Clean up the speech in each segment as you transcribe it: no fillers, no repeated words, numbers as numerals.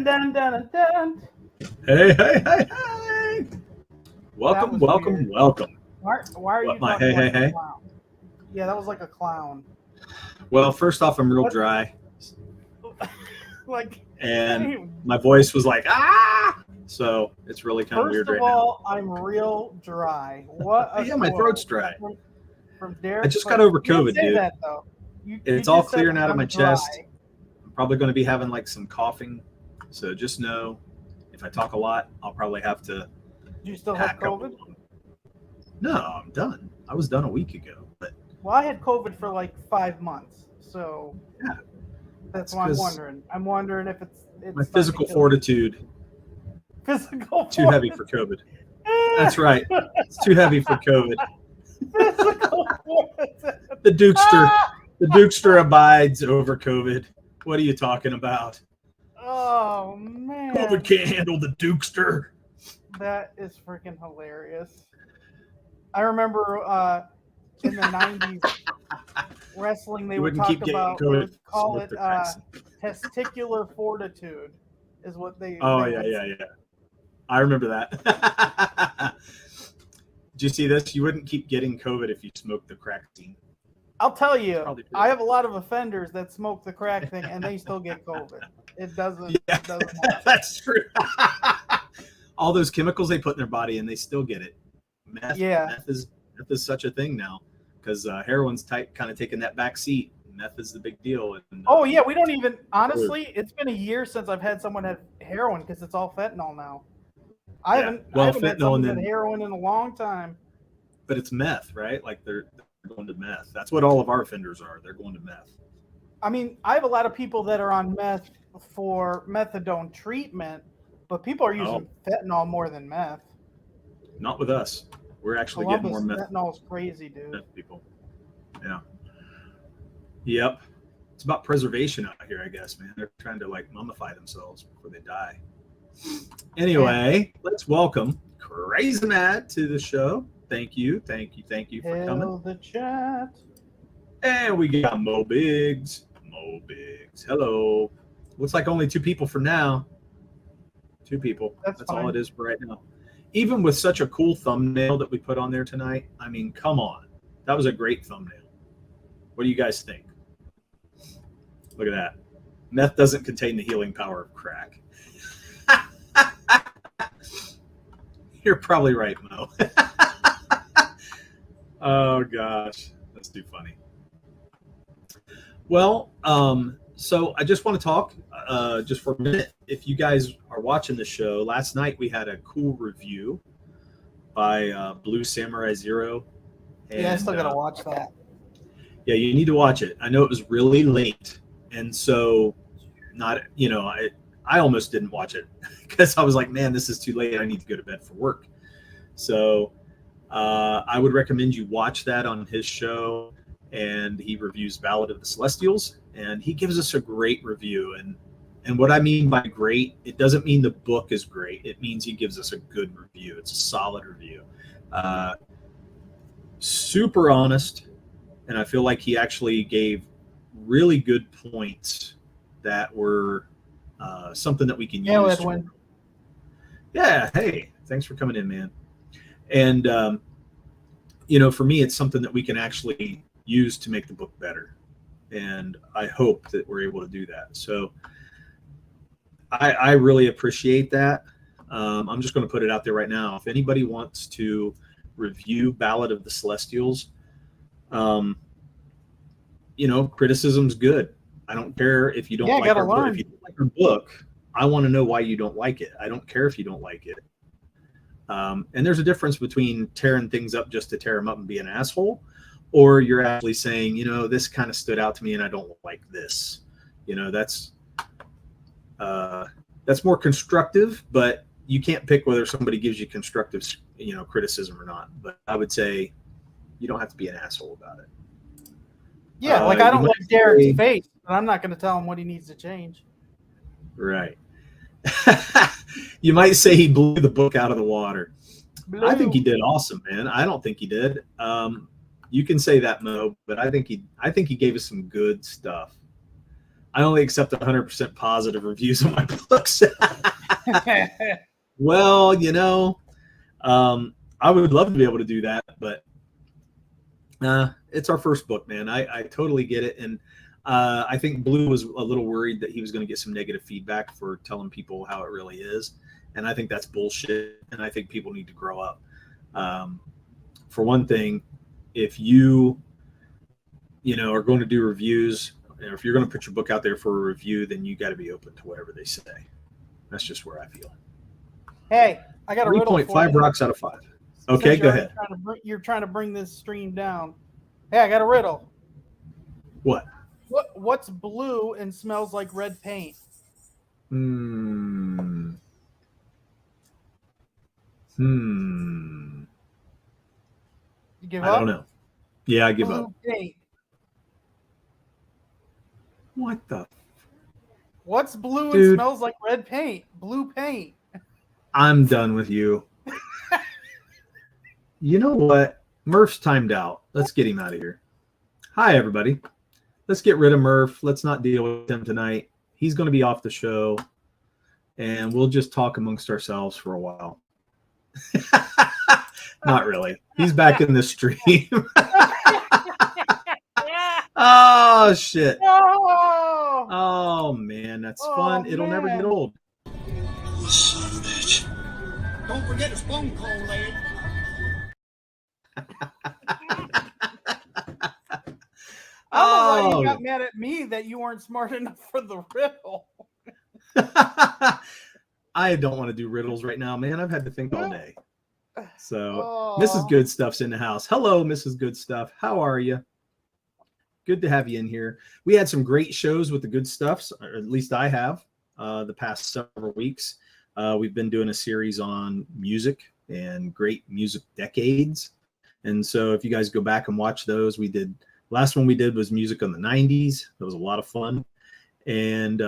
dun, dun, dun. Hey, hey, hey, hey! Welcome, welcome, weird. welcome. Why are What, you my talking hey, like hey, a hey? clown? Yeah, that was like a clown. Well, first off, I'm real What? dry, Like, and hey, my voice was like, ah! So it's really kind of first weird of right now. all, I'm real dry. What a Yeah, my throat's quote dry. from I Derek. just But got over you didn't COVID, say dude. that though. You It's all just said clearing out of I'm my dry. chest. I'm probably going to be having like some coughing. So just know if I talk a lot, I'll probably have to Do you still have hack up. COVID? No, I'm done. I was done a week ago. But Well, I had COVID for like 5 months, so yeah, that's it's why I'm 'cause wondering. I'm wondering if it's my starting to physical kill you. fortitude Physical too heavy for COVID. That's right. It's too heavy for COVID. Physical fortitude. The Dukester abides over COVID. What are you talking about? Oh man, COVID can't handle the Dukester. that is freaking hilarious. I remember in the '90s wrestling, they You would wouldn't keep talk getting about, they COVID. would call Smoke it the cracks. testicular fortitude, is what they. Oh they yeah, would yeah, yeah. I remember that. Did you see this? You wouldn't keep getting COVID if you smoked the crack scene. I'll tell you, Probably true. I have a lot of offenders that smoke the crack thing, and they still get COVID. It doesn't. Yeah, It doesn't matter. that's true. All those chemicals they put in their body and they still get it. Meth is such a thing now because heroin's kind of taking that back seat. Meth is the big deal. And, Oh yeah, we don't even. Honestly, it's been a year since I've had someone have heroin because it's all fentanyl now. I haven't had fentanyl someone and had heroin in a long time. But it's meth, right? Like they're going to meth. That's what all of our offenders are. They're going to meth. I mean, I have a lot of people that are on meth for methadone treatment, but people are using fentanyl more than meth. Not with us. We're actually Columbus getting more meth. Fentanyl's crazy, dude. Meth people. Yeah. Yep. It's about preservation out here, I guess, man. They're trying to like mummify themselves before they die. Anyway, let's welcome Crazy Matt to the show. Thank you for coming. The chat. And we got Mo Biggs. Hello. Looks like only 2 people for now. 2 people. That's all it is for right now. Even with such a cool thumbnail that we put on there tonight, I mean, come on. That was a great thumbnail. What do you guys think? Look at that. Meth doesn't contain the healing power of crack. You're probably right, Mo. Oh, gosh. That's too funny. Well, so I just want to talk just for a minute. If you guys are watching the show, last night we had a cool review by Blue Samurai Zero. And, yeah, I still got to watch that. Yeah, you need to watch it. I know it was really late. And so I almost didn't watch it because I was like, man, this is too late. I need to go to bed for work. So I would recommend you watch that on his show. And he reviews Ballad of the Celestials. And he gives us a great review. And what I mean by great, it doesn't mean the book is great. It means he gives us a good review. It's a solid review. Super honest. And I feel like he actually gave really good points that were something that we can use. Edwin. Yeah, hey, thanks for coming in, man. And, for me, it's something that we can actually use to make the book better. And I hope that we're able to do that. So I really appreciate that. I'm just going to put it out there right now. If anybody wants to review Ballad of the Celestials, criticism's good. I don't care if you don't like our book. If you don't like our book, I want to know why you don't like it. I don't care if you don't like it. And there's a difference between tearing things up just to tear them up and be an asshole, or you're actually saying, this kind of stood out to me and I don't like this. That's more constructive, but you can't pick whether somebody gives you constructive, criticism or not. But I would say you don't have to be an asshole about it. Yeah, like I don't like Derek's face, but I'm not going to tell him what he needs to change. Right. You might say he blew the book out of the water. I think he did awesome, man. I don't think he did. You can say that, Mo, but I think he gave us some good stuff. I only accept 100% positive reviews of my books. Well, I would love to be able to do that, but it's our first book, man. I totally get it. And I think Blue was a little worried that he was going to get some negative feedback for telling people how it really is. And I think that's bullshit. And I think people need to grow up. For one thing, if you are going to do reviews, and if you're going to put your book out there for a review, then you got to be open to whatever they say. That's just where I feel. Hey, I got a riddle for you. 3.5 rocks out of 5. Okay, go ahead. You're trying to bring this stream down. Hey, I got a riddle. What? What's blue and smells like red paint? You give up? I don't know. Yeah, I give up. Blue paint. What the? What's blue and smells like red paint? Blue paint. I'm done with you. You know what? Murph's timed out. Let's get him out of here. Hi, everybody. Let's get rid of Murph. Let's not deal with him tonight. He's going to be off the show, and we'll just talk amongst ourselves for a while. Not really. He's back in the stream. Oh, shit. Oh, man. That's fun. It'll never get old. Son of a bitch. Don't forget his phone call, lad. I don't know why you got mad at me that you weren't smart enough for the riddle. I don't want to do riddles right now, man. I've had to think all day. So Mrs. Good Stuff's in the house. Hello, Mrs. Good Stuff. How are you? Good to have you in here. We had some great shows with the Good Stuffs, or at least I have, the past several weeks. We've been doing a series on music and great music decades. And so if you guys go back and watch those, last one we did was music on the 90s. That was a lot of fun. And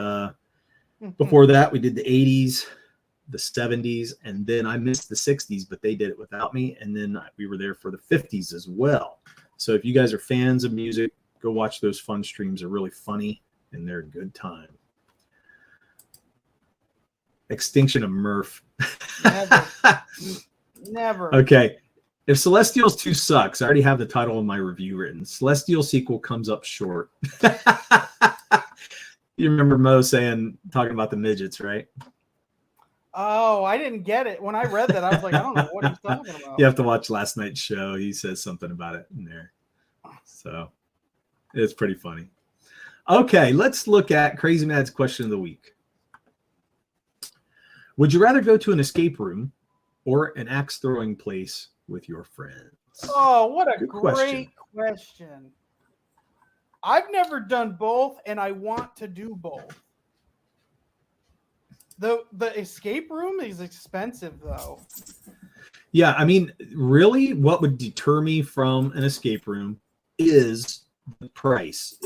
before that, we did the 80s, the 70s, and then I missed the 60s, but they did it without me. And then we were there for the 50s as well. So if you guys are fans of music, go watch those fun streams. They're really funny and they're a good time. Extinction of Murph. Never. Okay. If Celestials 2 sucks, I already have the title of my review written. Celestial sequel comes up short. You remember Mo talking about the midgets, right? Oh, I didn't get it. When I read that, I was like, I don't know what he's talking about. You have to watch last night's show. He says something about it in there. So it's pretty funny. Okay, let's look at Crazy Mad's question of the week. Would you rather go to an escape room or an axe throwing place with your friends? Oh, what a great question. I've never done both, and I want to do both. The escape room is expensive, though. Yeah, I mean, really, what would deter me from an escape room is the price.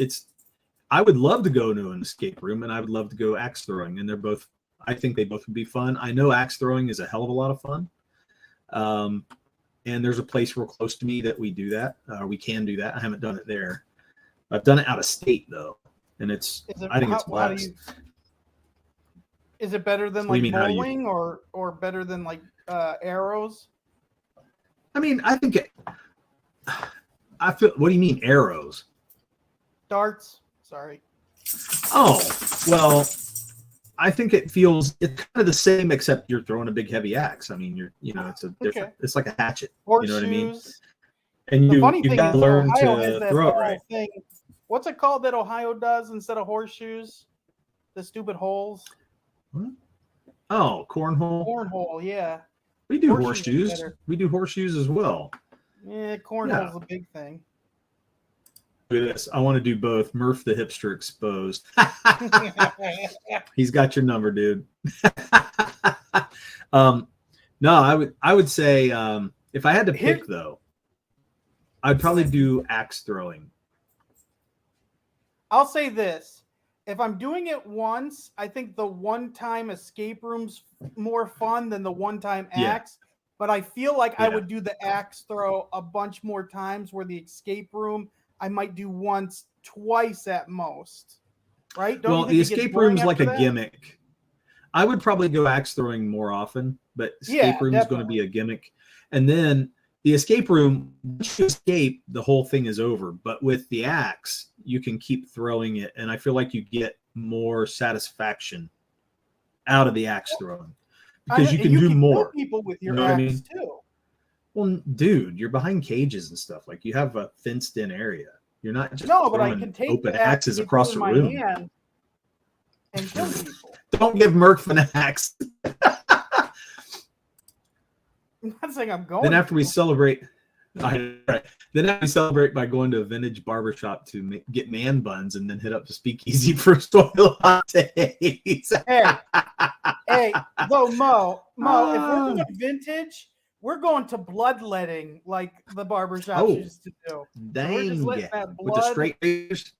I would love to go to an escape room, and I would love to go axe throwing, and I think they both would be fun. I know axe throwing is a hell of a lot of fun. And there's a place real close to me that we do that. We can do that. I haven't done it there. I've done it out of state though, and I think it's blast. Is it better than like bowling or better than like arrows? I mean, I think I feel. What do you mean arrows? Darts. Sorry. Oh well, I think it's kind of the same, except you're throwing a big heavy axe. I mean, it's a different. Okay. It's like a hatchet. Horseshoes. You know what I mean? And you got to learn to throw it right. Thing. What's it called that Ohio does instead of horseshoes? The stupid holes. What? Oh, cornhole. Cornhole, yeah. We do horseshoes. We do horseshoes as well. Yeah, cornhole's a big thing. Look at this. I want to do both. Murph the hipster exposed. He's got your number, dude. No, I would say if I had to pick though, I'd probably do axe throwing. I'll say this. If I'm doing it once, I think the one-time escape room's more fun than the one-time axe. Yeah. But I feel like I would do the axe throw a bunch more times, where the escape room I might do once, twice at most. right? Don't Well, you think the it gets escape boring room's like a after that? gimmick. I would probably go axe throwing more often, but Yeah, escape room is going to be a gimmick. And then the escape room, once you escape, the whole thing is over. But with the axe, you can keep throwing it, and I feel like you get more satisfaction out of the axe throwing because you can do more. Kill people with your You know what I axe mean? too. Well, dude, you're behind cages and stuff. Like you have a fenced-in area. You're not just No, but I throwing can take open the axe axes and across in the my room. hand and kill people. Don't give Murph an axe. I'm not saying I'm going. Then after we celebrate, then after we celebrate by going to a vintage barbershop to get man buns, and then hit up the speakeasy for soy lattes. hey, though Mo, if we're doing vintage, we're going to bloodletting like the barbershops used to do. Dang, so we're just letting that blood. With the straight razors.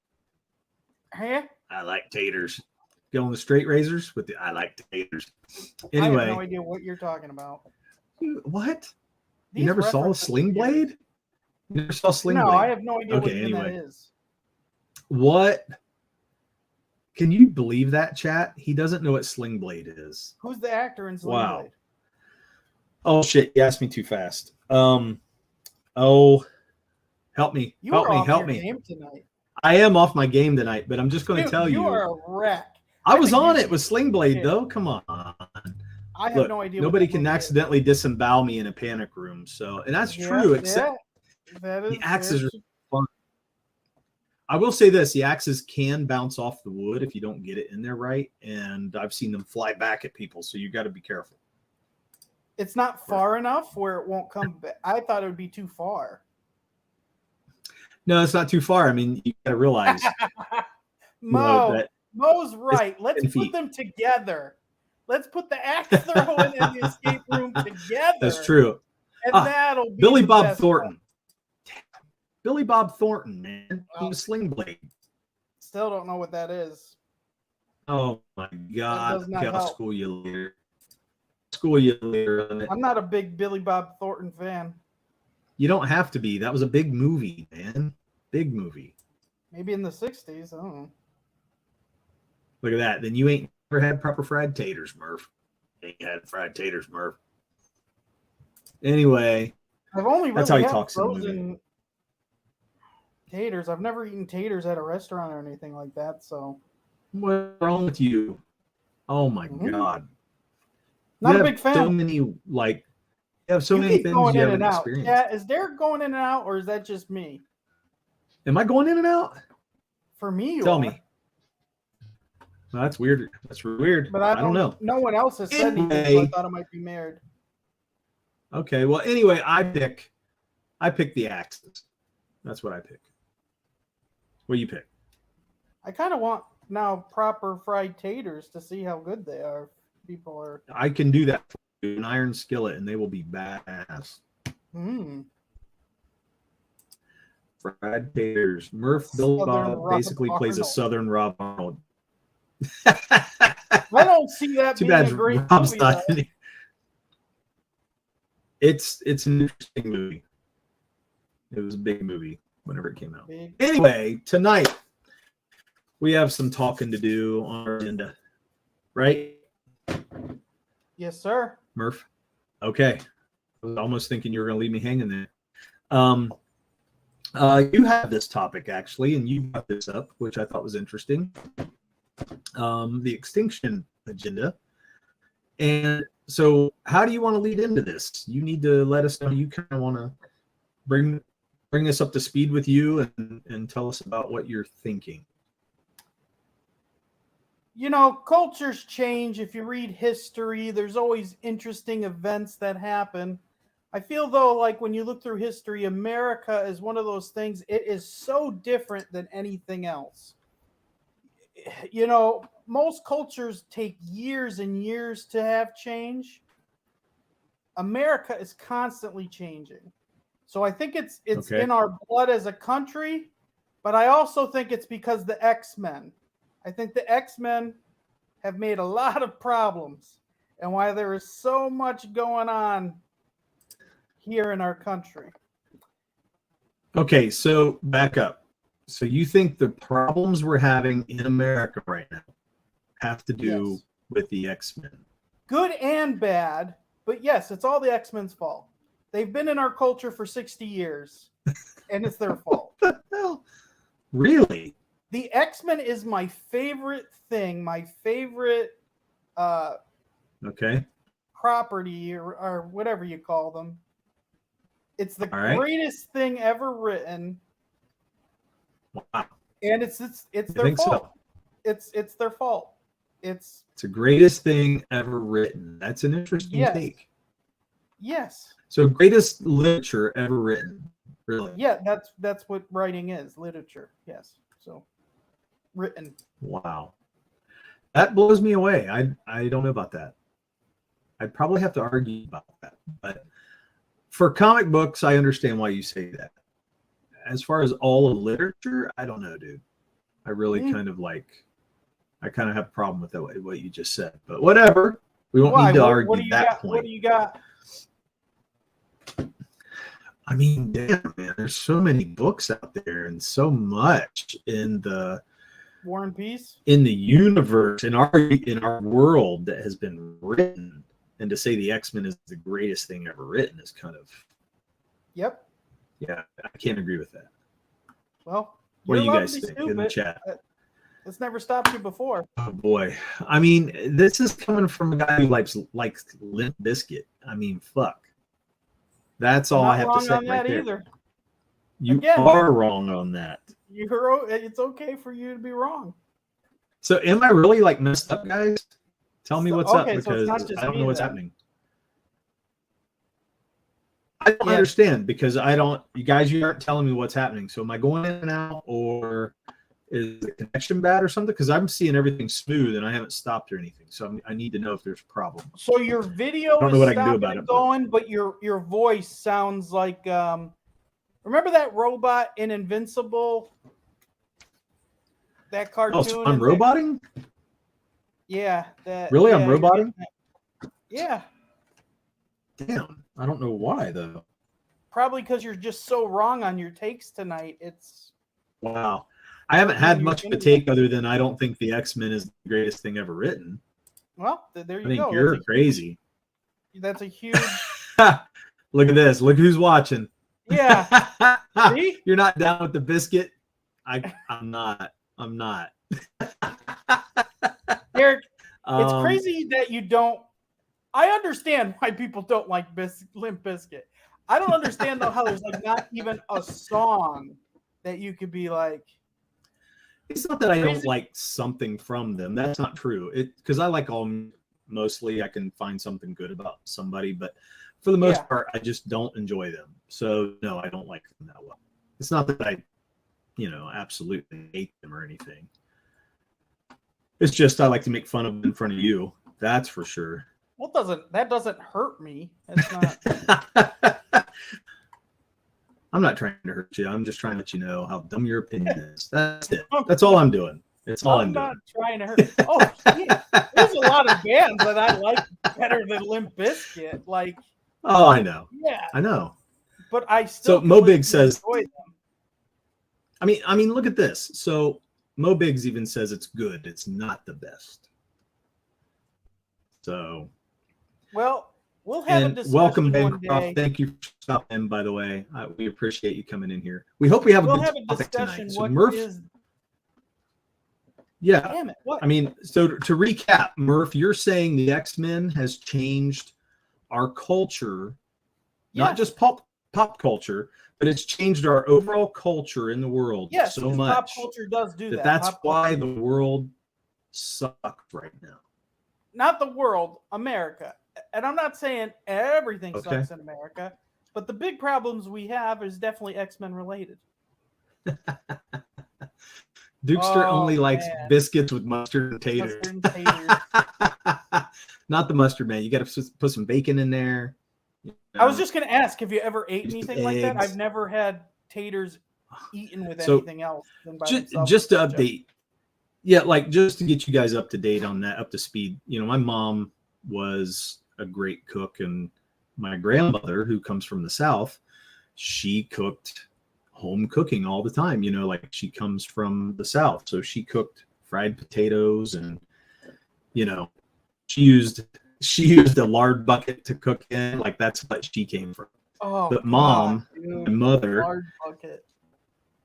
Huh? I like taters. Go on the straight razors with the I like taters. Anyway, I have no idea what you're talking about. What? These you never saw a references sling are weird. blade? You never saw sling No, blade? I have no idea what even anyway. that is. What? Can you believe that, chat? He doesn't know what sling blade is. Who's the actor in Sling Wow. Blade? Oh shit! You asked me too fast. Oh, help me! You help are me! off Help your me! game tonight. I am off my game tonight, but I'm just going to tell you. You are a wreck. I was think on you it with sling blade should. though. Come on. I have Look, no idea. Nobody what that can movie accidentally disembowel me in a panic room. So, and that's is. true. Yeah, Except that is the axes are fun. I will say this: the axes can bounce off the wood if you don't get it in there right, and I've seen them fly back at people. So you got to be careful. It's not far enough where it won't come back. I thought it would be too far. No, it's not too far. I mean, you got to realize. Mo's right. Let's put them together. Let's put the axe throwing and the escape room together. That's true. And that'll be Billy the Bob best Thornton. One. Billy Bob Thornton, man. He was sling blade. Still don't know what that is. Oh my God. Okay, I'll help. school you later. School you later on it. I'm not a big Billy Bob Thornton fan. You don't have to be. That was a big movie, man. Big movie. Maybe in the 60s. I don't know. Look at that. Then you ain't never had proper fried taters, Murph. Ain't had fried taters, Murph. Anyway, I've only really that's how he had talks in the movie. frozen taters. I've never eaten taters at a restaurant or anything like that. So what's wrong with you? Oh my God. Not a big fan. So many like you have so many things going you in haven't and out. experienced. Yeah, is Derek going in and out, or is that just me? Am I going in and out? For me, Tell me. Well, that's weird. That's weird. But I don't know. No one else has said anything, so I thought it might be married. Okay. Well, anyway, I pick the axes. That's what I pick. What do you pick? I kind of want now proper fried taters to see how good they are. People are. I can do that for you, an iron skillet, and they will be badass. Fried taters. Murph Bill Bob basically plays a Southern Rob Arnold. I don't see that Too being bad a great Rob's movie. not in it. It's an interesting movie. It was a big movie whenever it came out. Anyway, tonight we have some talking to do on our agenda, right? Yes, sir. Murph. Okay. I was almost thinking you were going to leave me hanging there. You have this topic actually, and you brought this up, which I thought was interesting. The extinction agenda. And so how do you want to lead into this? You need to let us know. You kind of want to bring us up to speed with you and tell us about what you're thinking. You know, cultures change. If you read history, there's always interesting events that happen. I feel, though, like when you look through history, America is one of those things. It is so different than anything else. You know, most cultures take years and years to have change. America is constantly changing. So I think it's Okay. in our blood as a country, but I also think it's because the X-Men. I think the X-Men have made a lot of problems, and why there is so much going on here in our country. Okay, so back up. So you think the problems we're having in America right now have to do with the X-Men? Good and bad, but yes, it's all the X-Men's fault. They've been in our culture for 60 years, and it's their fault. What the hell? Really? The X-Men is my favorite thing, my favorite Okay. property or whatever you call them. It's the All right. greatest thing ever written. Wow. And it's their think fault. so? It's their fault. It's the greatest thing ever written. That's an interesting take. Yes. So greatest literature ever written. Really? Yeah, that's what writing is, literature. Yes. So written. Wow. That blows me away. I don't know about that. I'd probably have to argue about that. But for comic books, I understand why you say that. As far as all of literature, I don't know, dude. I really kind of have a problem with that, what you just said. But whatever. We won't need to argue that point. What do you got? I mean, damn, man, there's so many books out there and so much in the War and Peace? In the universe, in our world that has been written. And to say the X-Men is the greatest thing ever written is kind of... Yep. Yeah, I can't agree with that. Well, what do you guys think in the chat? It's never stopped you before. Oh boy, I mean, this is coming from a guy who likes Limp Bizkit. I mean, fuck. That's all I have to say right there. Either. You are wrong on that. It's okay for you to be wrong. So, am I really messed up, guys? Tell me what's up, because I don't know what's happening. I don't understand, because you guys, you aren't telling me what's happening. So am I going in and out, or is the connection bad or something? Because I'm seeing everything smooth and I haven't stopped or anything. So I need to know if there's a problem. So your video is stopping but your voice sounds like remember that robot in Invincible? That cartoon. Oh, so I'm roboting? Yeah. Really? I'm roboting? Yeah. Damn. I don't know why, though. Probably because you're just so wrong on your takes tonight. It's wow. I haven't had much of a take other than I don't think the X-Men is the greatest thing ever written. Well, there you go. I think you're crazy. That's a huge... Look at this. Look who's watching. Yeah. See? You're not down with the biscuit? I'm not. Derek, it's crazy that you don't... I understand why people don't like Limp Bizkit. I don't understand, though, how there's not even a song that you could be like... It's not that I don't like something from them. That's not true. Because I like all... Mostly I can find something good about somebody, but for the most part, I just don't enjoy them. So, no, I don't like them that well. It's not that I, absolutely hate them or anything. It's just I like to make fun of them in front of you. That's for sure. Well, that doesn't hurt me. It's not. I'm not trying to hurt you. I'm just trying to let you know how dumb your opinion is. That's it. That's all I'm doing. It's all I'm doing. I'm not trying to hurt. Oh, yeah. There's a lot of bands that I like better than Limp Bizkit. Oh, I know. Yeah, I know. But I still. So Mo Biggs says. I mean, look at this. So Mo Biggs even says it's good. It's not the best. So. Well, we'll have a discussion. Welcome, Bancroft. Thank you for stopping in, by the way. We appreciate you coming in here. We hope we have a good topic tonight. So Murph. Yeah. Damn it. What? I mean, so to recap, Murph, you're saying the X-Men has changed our culture, not just pop culture, but it's changed our overall culture in the world so much. Pop culture does do that. That's why the world sucks right now. Not the world, America. And I'm not saying everything sucks in America, but the big problems we have is definitely X-Men related. Dukester only likes biscuits with mustard and taters. Not the mustard, man. You got to put some bacon in there. I was just going to ask, have you ever ate anything like that? I've never had taters eaten with anything else than by themselves. Just to update. Yeah, just to get you guys up to date on that, up to speed. My mom was a great cook, and my grandmother, who comes from the South, she cooked home cooking all the time. Like she comes from the South, so she cooked fried potatoes, and she used a lard bucket to cook in. Like that's what she came from. Oh, but mom, dude, my mother, lard bucket.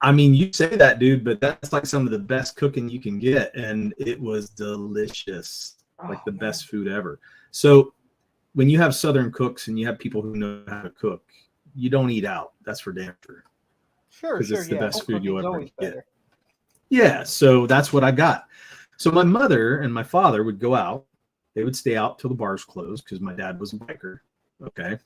I mean, you say that, dude, but that's like some of the best cooking you can get, and it was delicious, like the best food ever. So when you have Southern cooks and you have people who know how to cook, you don't eat out. That's for damn sure. Sure, because it's the best food you'll ever get. Better. Yeah, so that's what I got. So my mother and my father would go out. They would stay out till the bars closed because my dad was a biker. Okay.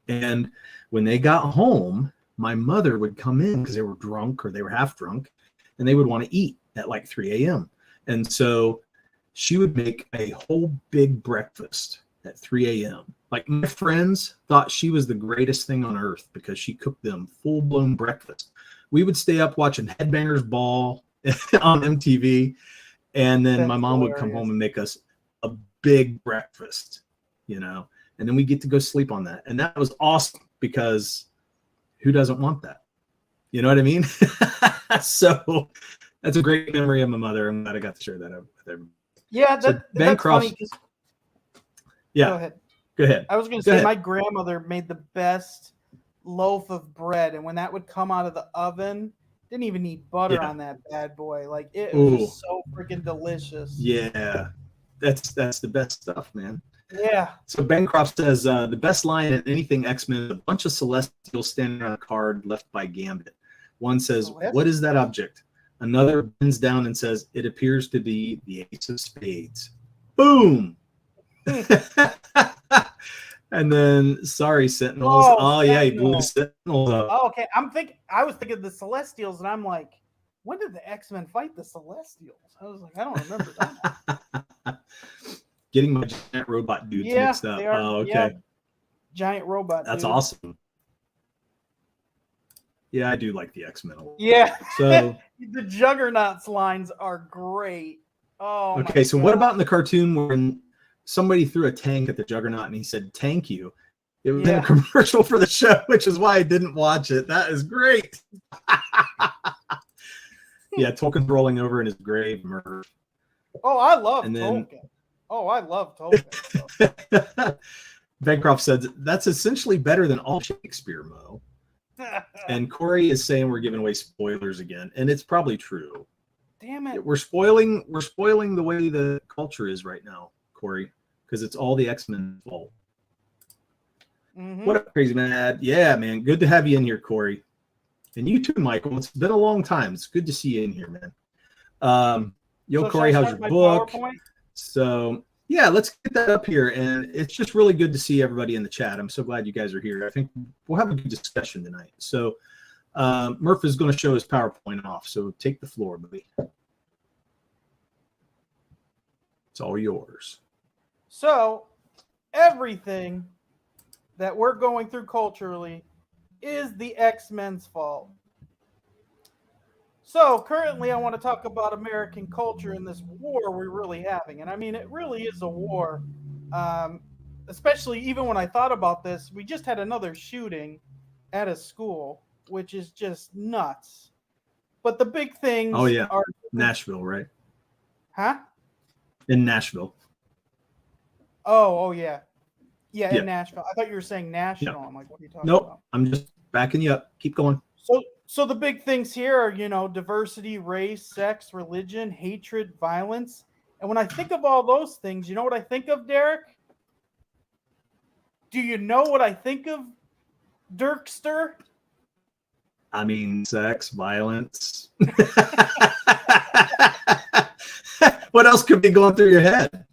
And when they got home, my mother would come in because they were drunk or they were half drunk, and they would want to eat at like 3 a.m. And so she would make a whole big breakfast at 3 a.m. Like my friends thought she was the greatest thing on earth because she cooked them full-blown breakfast. We would stay up watching Headbangers Ball on MTV, and then my mom would come home and make us a big breakfast, and then we get to go sleep on that. And that was awesome because who doesn't want that? You know what I mean? So that's a great memory of my mother. I'm glad I got to share that with everyone. Yeah, that's funny. Yeah. Go ahead. I was going to say my grandmother made the best loaf of bread, and when that would come out of the oven, didn't even need butter on that bad boy. Like it was just so freaking delicious. Yeah, that's the best stuff, man. Yeah. So Bancroft says the best line in anything X-Men is a bunch of Celestials standing on a card left by Gambit. One says, "What is that object?" Another bends down and says, "It appears to be the Ace of Spades." Boom. And then, sorry, Sentinels. Oh yeah, he blew the Sentinels up. Oh, okay. I was thinking the Celestials, and I'm like, when did the X-Men fight the Celestials? I was like, I don't remember that. Getting my giant robot dudes mixed up. Oh, okay. Yeah. Giant robot. That's awesome. Yeah, I do like the X-Men a lot. Yeah. So the Juggernauts lines are great. Oh. Okay, so what about in the cartoon when somebody threw a tank at the Juggernaut and he said, "Tank you"? It was in a commercial for the show, which is why I didn't watch it. That is great. Yeah, Tolkien's rolling over in his grave, Murph. Oh, I love Tolkien. Oh, I love Tolkien. Bancroft said, "That's essentially better than all Shakespeare, Mo." And Corey is saying we're giving away spoilers again, and it's probably true. Damn it. We're spoiling the way the culture is right now, Corey, because it's all the X-Men fault. Mm-hmm. What up, Crazy Mad? Yeah, man. Good to have you in here, Corey. And you too, Michael. It's been a long time. It's good to see you in here, man. So Corey, how's your book? PowerPoint? So, yeah, let's get that up here. And it's just really good to see everybody in the chat. I'm so glad you guys are here. I think we'll have a good discussion tonight. So, Murph is going to show his PowerPoint off. So, take the floor, buddy. It's all yours. So, everything that we're going through culturally is the X-Men's fault. So, currently, I want to talk about American culture and this war we're really having. And I mean, it really is a war. Especially even when I thought about this, we just had another shooting at a school, which is just nuts. But the big things are Nashville, right? Huh? In Nashville. Oh, yeah. Yeah, in Nashville. I thought you were saying national. I'm like, what are you talking about? I'm just backing you up. Keep going. So the big things here are, diversity, race, sex, religion, hatred, violence. And when I think of all those things, you know what I think of, Derek? Do you know what I think of, Dirkster? I mean, sex, violence. What else could be going through your head?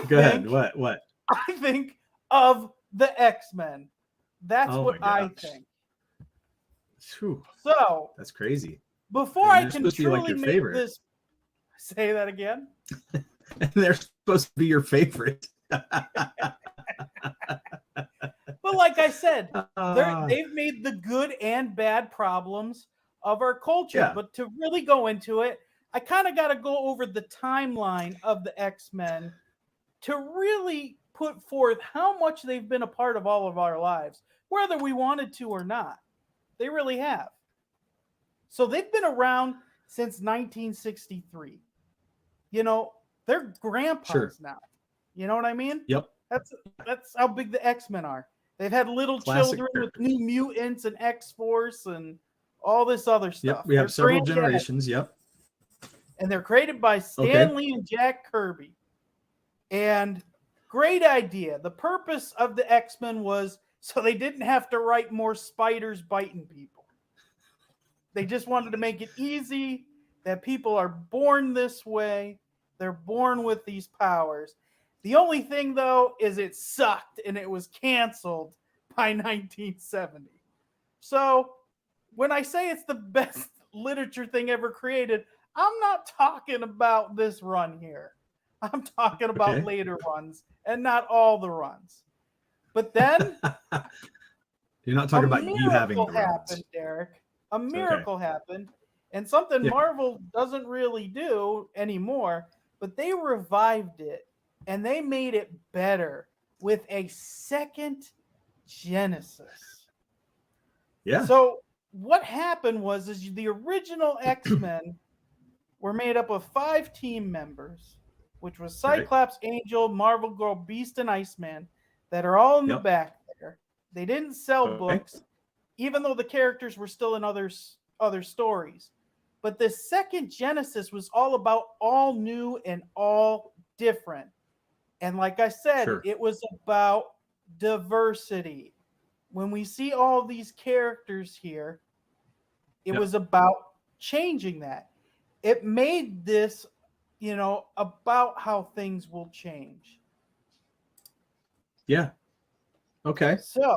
Go ahead. What? I think of the X-Men. That's what I think. Whew. So that's crazy. Before I can truly make this, say that again. And they're supposed to be your favorite. But like I said, they've made the good and bad problems of our culture. Yeah. But to really go into it, I kind of got to go over the timeline of the X-Men to really put forth how much they've been a part of all of our lives, whether we wanted to or not. They really have. So they've been around since 1963. You know, they're grandpas now. You know what I mean? Yep. That's how big the X-Men are. They've had little Classic children characters. with New Mutants and X-Force and all this other stuff. Yep. We have They're several granddad. generations. Yep. And they're created by Stan Lee and Jack Kirby. And great idea. The purpose of the X-Men was so they didn't have to write more spiders biting people. They just wanted to make it easy that people are born this way. They're born with these powers. The only thing, though, is it sucked and it was canceled by 1970. So when I say it's the best literature thing ever created, I'm not talking about this run here. I'm talking about later runs and not all the runs. But then you're not talking about you having the happened, Derek. A miracle happened, and something Marvel doesn't really do anymore, but they revived it and they made it better with a second Genesis. Yeah. So what happened was the original X-Men were made up of 5 team members, which was Cyclops, Angel, Marvel Girl, Beast, and Iceman, that are all in the back there. They didn't sell books, even though the characters were still in other stories. But the second Genesis was all about all new and all different. And like I said, it was about diversity. When we see all these characters here, it was about changing that. It made this, about how things will change. Yeah. Okay. So.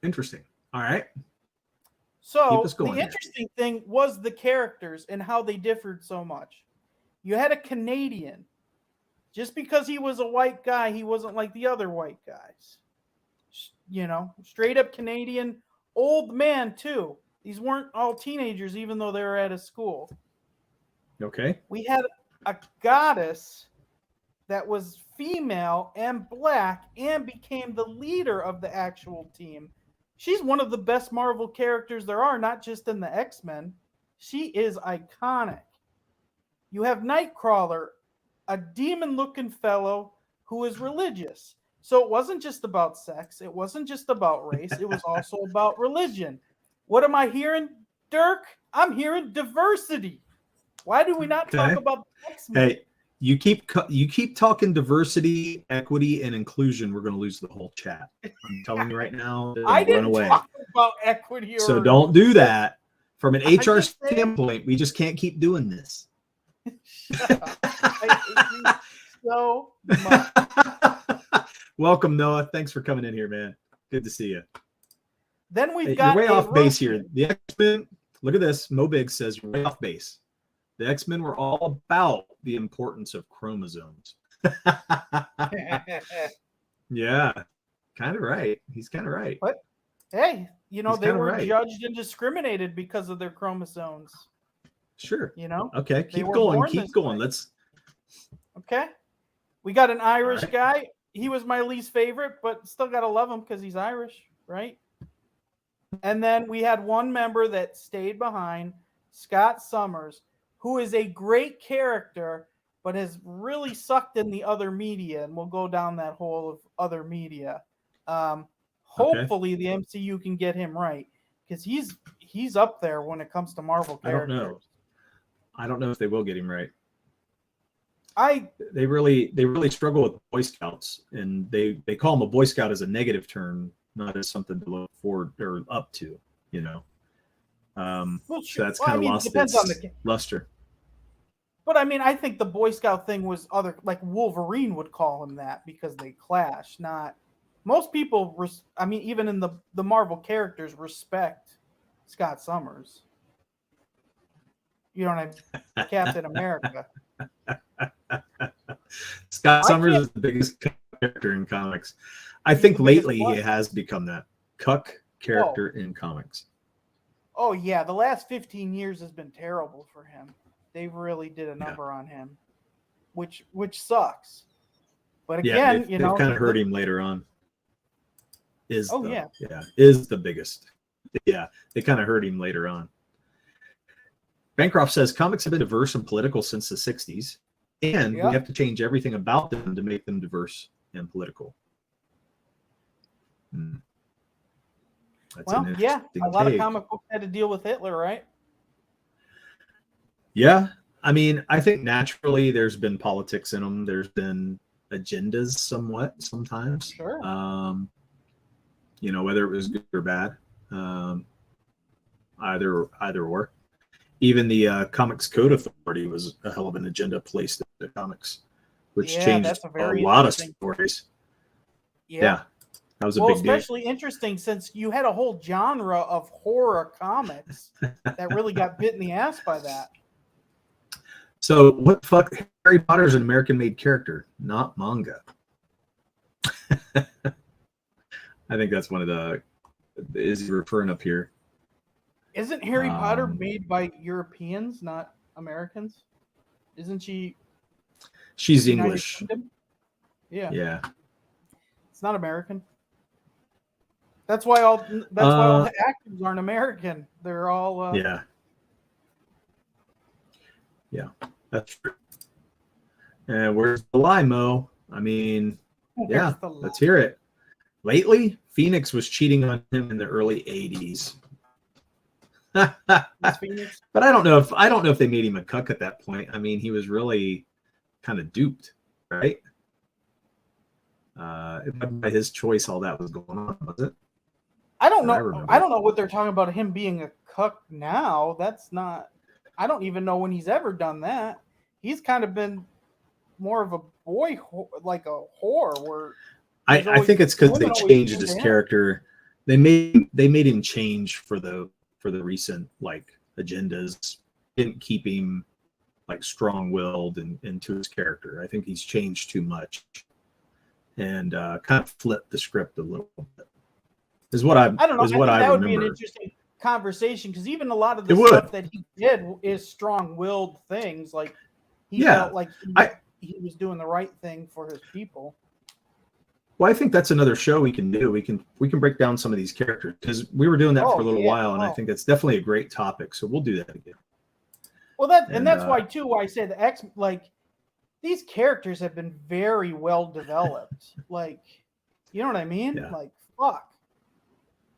Interesting. All right. So the interesting thing was the characters and how they differed so much. You had a Canadian. Just because he was a white guy, he wasn't like the other white guys. Straight up Canadian, old man too. These weren't all teenagers, even though they were at a school. Okay. We had a goddess that was female and black and became the leader of the actual team. She's one of the best Marvel characters there are, not just in the X-Men. She is iconic. You have Nightcrawler, a demon-looking fellow who is religious. So it wasn't just about sex. It wasn't just about race. It was also about religion. What am I hearing, Dirk? I'm hearing diversity. Why do we not talk about X-Men? Hey, you keep talking diversity, equity, and inclusion. We're going to lose the whole chat. I'm telling you right now. I didn't talk about equity. So don't do that. From an HR standpoint, we just can't keep doing this. I hate you so much. Welcome, Noah. Thanks for coming in here, man. Good to see you. Then we've got you're way off base here. The X-Men, look at this. Mo Big says you're way off base. The X-Men were all about the importance of chromosomes. Yeah, kind of right. He's kind of right. But hey, they were judged and discriminated because of their chromosomes. Sure. Okay, keep going. Let's. Okay. We got an Irish guy. He was my least favorite, but still got to love him because he's Irish, right? And then we had one member that stayed behind, Scott Summers, who is a great character, but has really sucked in the other media, and we'll go down that hole of other media. Hopefully the MCU can get him right, because he's up there when it comes to Marvel characters. I don't know if they will get him right. They really struggle with Boy Scouts, and they call him a Boy Scout as a negative term, not as something to look forward or up to, So that's kind of lost its luster. But I think the Boy Scout thing was like Wolverine would call him that because they clash. Not most people. Even in the Marvel characters respect Scott Summers. Captain America. Scott Summers is the biggest character in comics. I think lately he has become that cuck character in comics. Oh yeah, the last 15 years has been terrible for him. They really did a number on him, which sucks. But again, they've kind of hurt him later on. Is the biggest. Yeah, they kind of hurt him later on. Bancroft says comics have been diverse and political since the 60s, and we have to change everything about them to make them diverse and political. Well, yeah, a lot of comic books had to deal with Hitler, right? Yeah, I mean, I think naturally there's been politics in them. There's been agendas sometimes. Sure. You know, whether it was good or bad, either or. Even the Comics Code Authority was a hell of an agenda placed in the comics, which changed a lot of stories. Yeah. That was a big deal. Especially interesting since you had a whole genre of horror comics that really got bit in the ass by that. So what the fuck? Harry Potter's an American-made character, not manga. I think that's one of the is he referring up here. Isn't Harry Potter made by Europeans, not Americans? Isn't she? She's English. Yeah. Yeah. It's not American. That's why all the actors aren't American. They're all Yeah. Yeah, that's true. And where's the lie, Mo? I mean, yeah, let's hear it. Lately, Phoenix was cheating on him in the early 80s. But I don't know if they made him a cuck at that point. I mean, he was really kind of duped, right? By his choice, all that was going on, was it? I don't know. I don't know what they're talking about him being a cuck now. That's not. I don't even know when he's ever done that. He's kind of been more of a boy, like a whore. Where I think it's because they changed his character. They made him change for the recent like agendas. Didn't keep him like strong-willed and to his character. I think he's changed too much and kind of flipped the script a little bit. Is what I don't know. That would be an interesting conversation because even a lot of the stuff that he did is strong-willed things. Like he felt like he was doing the right thing for his people. Well, I think that's another show we can do. We can break down some of these characters because we were doing that for a little while, and I think it's definitely a great topic. So we'll do that again. Well, that's why too. Why I say the X these characters have been very well developed. Like, you know what I mean? Yeah. Like, fuck.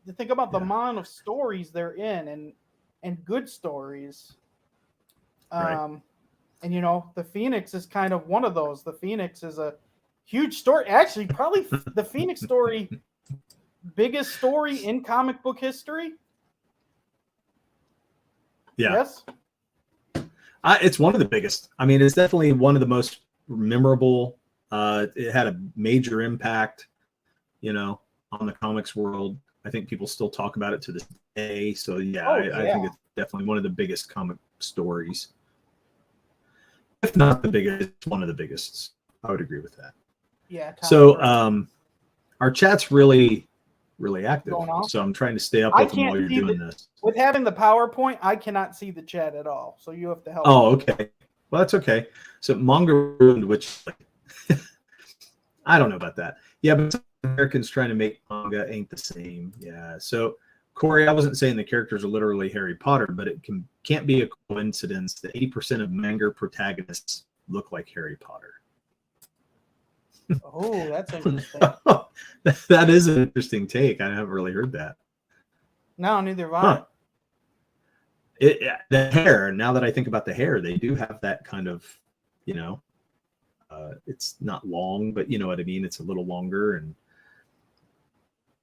To think about the amount of stories they're in and good stories. Right. And you know, the Phoenix is kind of one of those. The Phoenix is a huge story. Actually, probably the Phoenix story, biggest story in comic book history. Yeah. Yes. It's one of the biggest. I mean, it's definitely one of the most memorable. It had a major impact, you know, on the comics world. I think people still talk about it to this day. So I think it's definitely one of the biggest comic stories. If not the biggest, it's one of the biggest. I would agree with that. Yeah. So our chat's really active. So I'm trying to stay up with them while you're doing this. With having the PowerPoint, I cannot see the chat at all. So you have to help. Oh, okay. Well, that's okay. So manga ruined, which I don't know about that. Yeah, but Americans trying to make manga ain't the same. Yeah. So Corey, I wasn't saying the characters are literally Harry Potter, but it can't be a coincidence that 80% of manga protagonists look like Harry Potter. Oh, that's interesting. That is an interesting take. I haven't really heard that. No, neither have I. The hair, now that I think about the hair, they do have that kind of, you know, it's not long, but you know what I mean? It's a little longer. And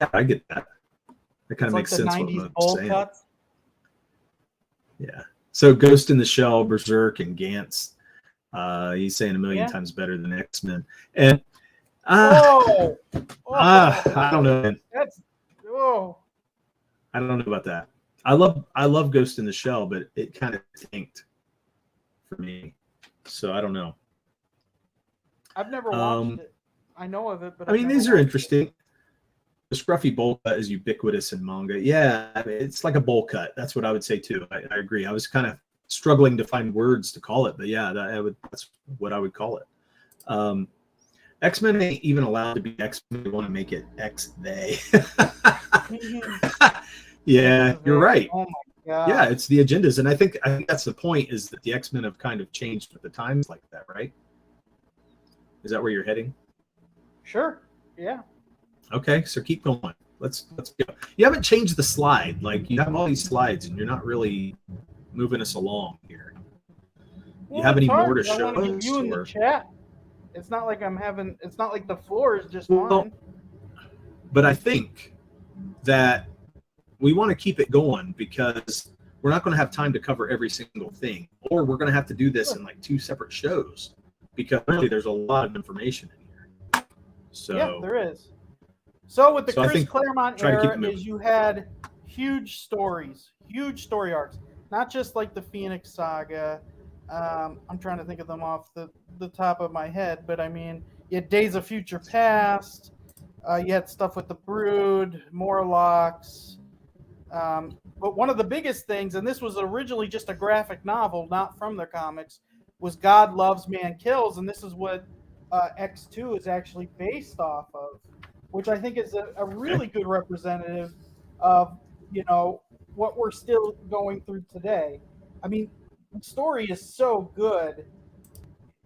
yeah, I get that. That kind of makes sense. What I'm saying. Cuts. Yeah. So Ghost in the Shell, Berserk, and Gantz. He's saying a million times better than X-Men. And I don't know. I don't know about that. I love Ghost in the Shell, but it kind of tanked for me. So I don't know. I've never watched it. I know of it, but I mean, these are interesting. The scruffy bowl cut is ubiquitous in manga. Yeah, it's like a bowl cut. That's what I would say too. I agree. I was kind of struggling to find words to call it, but yeah, that's what I would call it. X-Men ain't even allowed to be X-Men. They want to make it X-They. Yeah, you're right. Oh my god. Yeah, it's the agendas, and I think that's the point, is that the X-Men have kind of changed with the times like that, right? Is that where you're heading? Sure. Yeah. Okay, so keep going. Let's go. You haven't changed the slide. Like, you have all these slides, and you're not really moving us along here. You have any more to show us? You in the chat. It's not like I'm having. It's not like the floor is just mine. But I think that we want to keep it going, because we're not going to have time to cover every single thing, or we're going to have to do this in like 2 separate shows, because really there's a lot of information in here. So yeah, there is. So with the I Chris think Claremont era, is you had huge stories, huge story arcs, not just like the Phoenix Saga. I'm trying to think of them off the top of my head, but I mean, you had Days of Future Past. You had stuff with the Brood, Morlocks. But one of the biggest things, and this was originally just a graphic novel, not from the comics, was God Loves, Man Kills, and this is what X2 is actually based off of, which I think is a really good representative of, you know, what we're still going through today. I mean, the story is so good.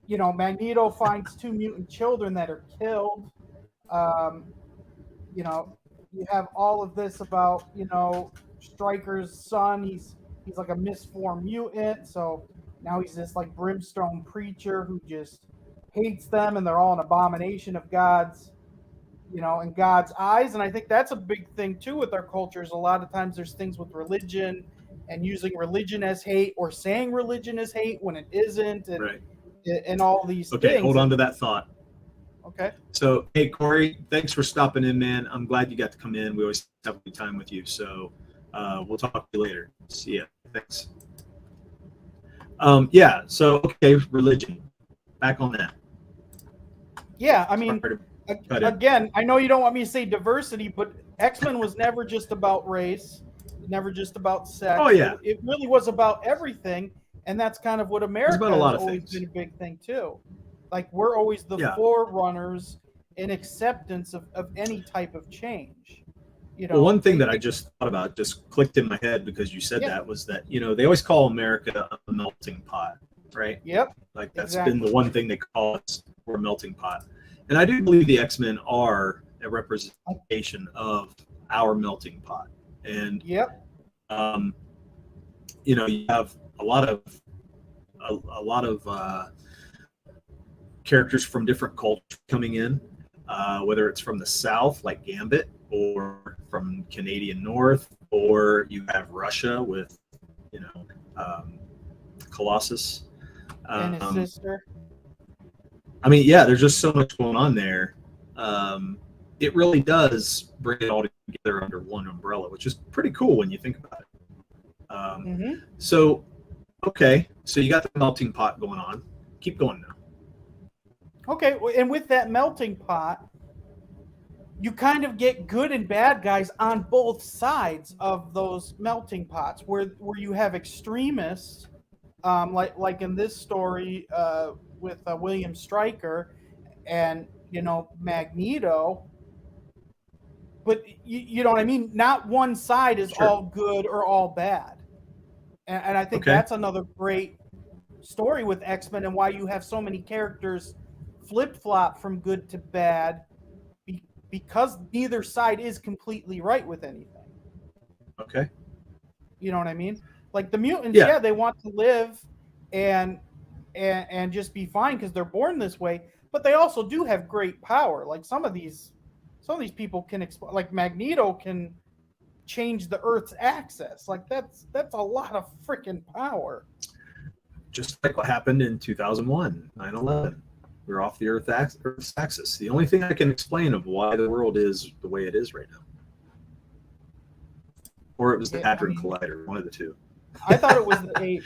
You know, Magneto finds 2 mutant children that are killed. You know, you have all of this about, you know, Stryker's son. He's like a misformed mutant, so now he's this like brimstone preacher who just hates them, and they're all an abomination of God's, you know, in God's eyes. And I think that's a big thing too with our cultures. A lot of times there's things with religion and using religion as hate, or saying religion is hate when it isn't, and, right. and all these things. Okay, hold on to that thought. Okay. So, hey, Corey, thanks for stopping in, man. I'm glad you got to come in. We always have a good time with you. So we'll talk to you later. See ya. Thanks. Yeah, so, okay, religion. Back on that. Yeah, I mean, again, I know you don't want me to say diversity, but X-Men was never just about race, never just about sex. Oh, yeah. It really was about everything, and that's kind of what America has always been a big thing, too. Like, we're always the forerunners in acceptance of any type of change. You know, well, one thing that I just thought about, just clicked in my head because you said that, was that, you know, they always call America a melting pot, right? Yep. Like, that's been the one thing they call us, we're a melting pot. And I do believe the X-Men are a representation of our melting pot. And, you know, you have a lot of characters from different cultures coming in, whether it's from the South, like Gambit, or from Canadian North, or you have Russia with, you know, Colossus. And his sister. I mean, yeah, there's just so much going on there. It really does bring it all together under one umbrella, which is pretty cool when you think about it. So, okay, so you got the melting pot going on. Keep going now. Okay, and with that melting pot, you kind of get good and bad guys on both sides of those melting pots, where you have extremists, like in this story with William Stryker and, you know, Magneto. But you know what I mean? Not one side is all good or all bad. And I think that's another great story with X-Men, and why you have so many characters flip-flop from good to bad, because neither side is completely right with anything. Okay. You know what I mean? Like the mutants, they want to live and just be fine because they're born this way, but they also do have great power. Like some of these people can like Magneto can change the Earth's axis. Like that's a lot of freaking power. Just like what happened in 2001, 9/11. We're off the Earth's axis. The only thing I can explain of why the world is the way it is right now. Or it was the Hadron Collider, one of the two. I thought it was the ape.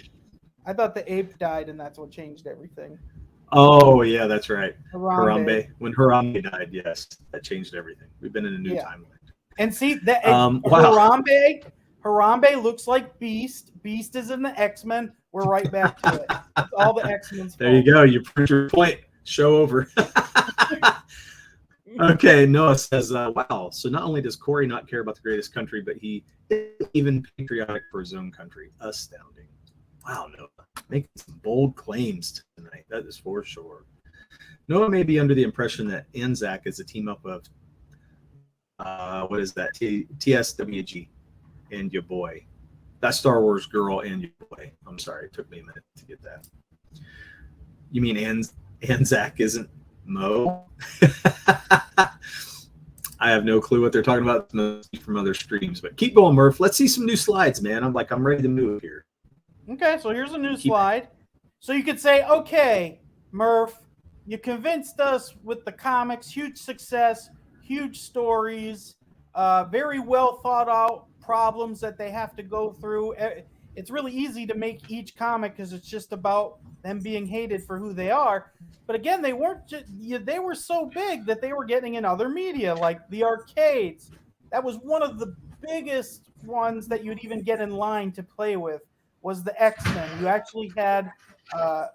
I thought the ape died, and that's what changed everything. Oh, yeah, that's right. Harambe. When Harambe died, yes, that changed everything. We've been in a new timeline. And see, that Harambe looks like Beast. Beast is in the X-Men. We're right back to it. It's all the X-Men's fault. There you go. You proved your point. Show over. Okay, Noah says, wow, so not only does Corey not care about the greatest country, but he is even patriotic for his own country. Astounding. Wow, Noah, making some bold claims tonight. That is for sure. Noah may be under the impression that Anzac is a team up of, what is that, TSWG and your boy. That's Star Wars girl and your boy. I'm sorry, it took me a minute to get that. You mean Anzac isn't Mo? I have no clue what they're talking about from other streams, but keep going, Murph. Let's see some new slides, man. I'm ready to move here. Okay, so here's a new slide. So you could say, okay, Murph, you convinced us with the comics, huge success, huge stories, very well thought out problems that they have to go through. It's really easy to make each comic because it's just about them being hated for who they are. But again, they weren't they were so big that they were getting in other media, like the arcades. That was one of the biggest ones that you'd even get in line to play with, was the X-Men. You actually had, I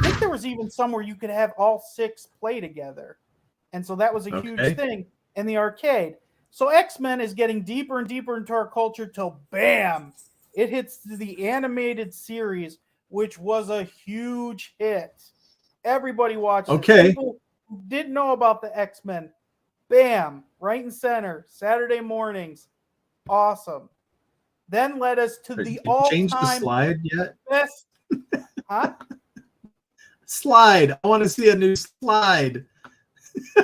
think there was even some where you could have all 6 play together. And so that was a huge thing in the arcade. So X-Men is getting deeper and deeper into our culture till bam, it hits the animated series, which was a huge hit. Everybody watched it. People who didn't know about the X-Men, bam, right in center, Saturday mornings. Awesome. Then led us to the all-time change the slide yet? Best. Huh? Slide. I want to see a new slide.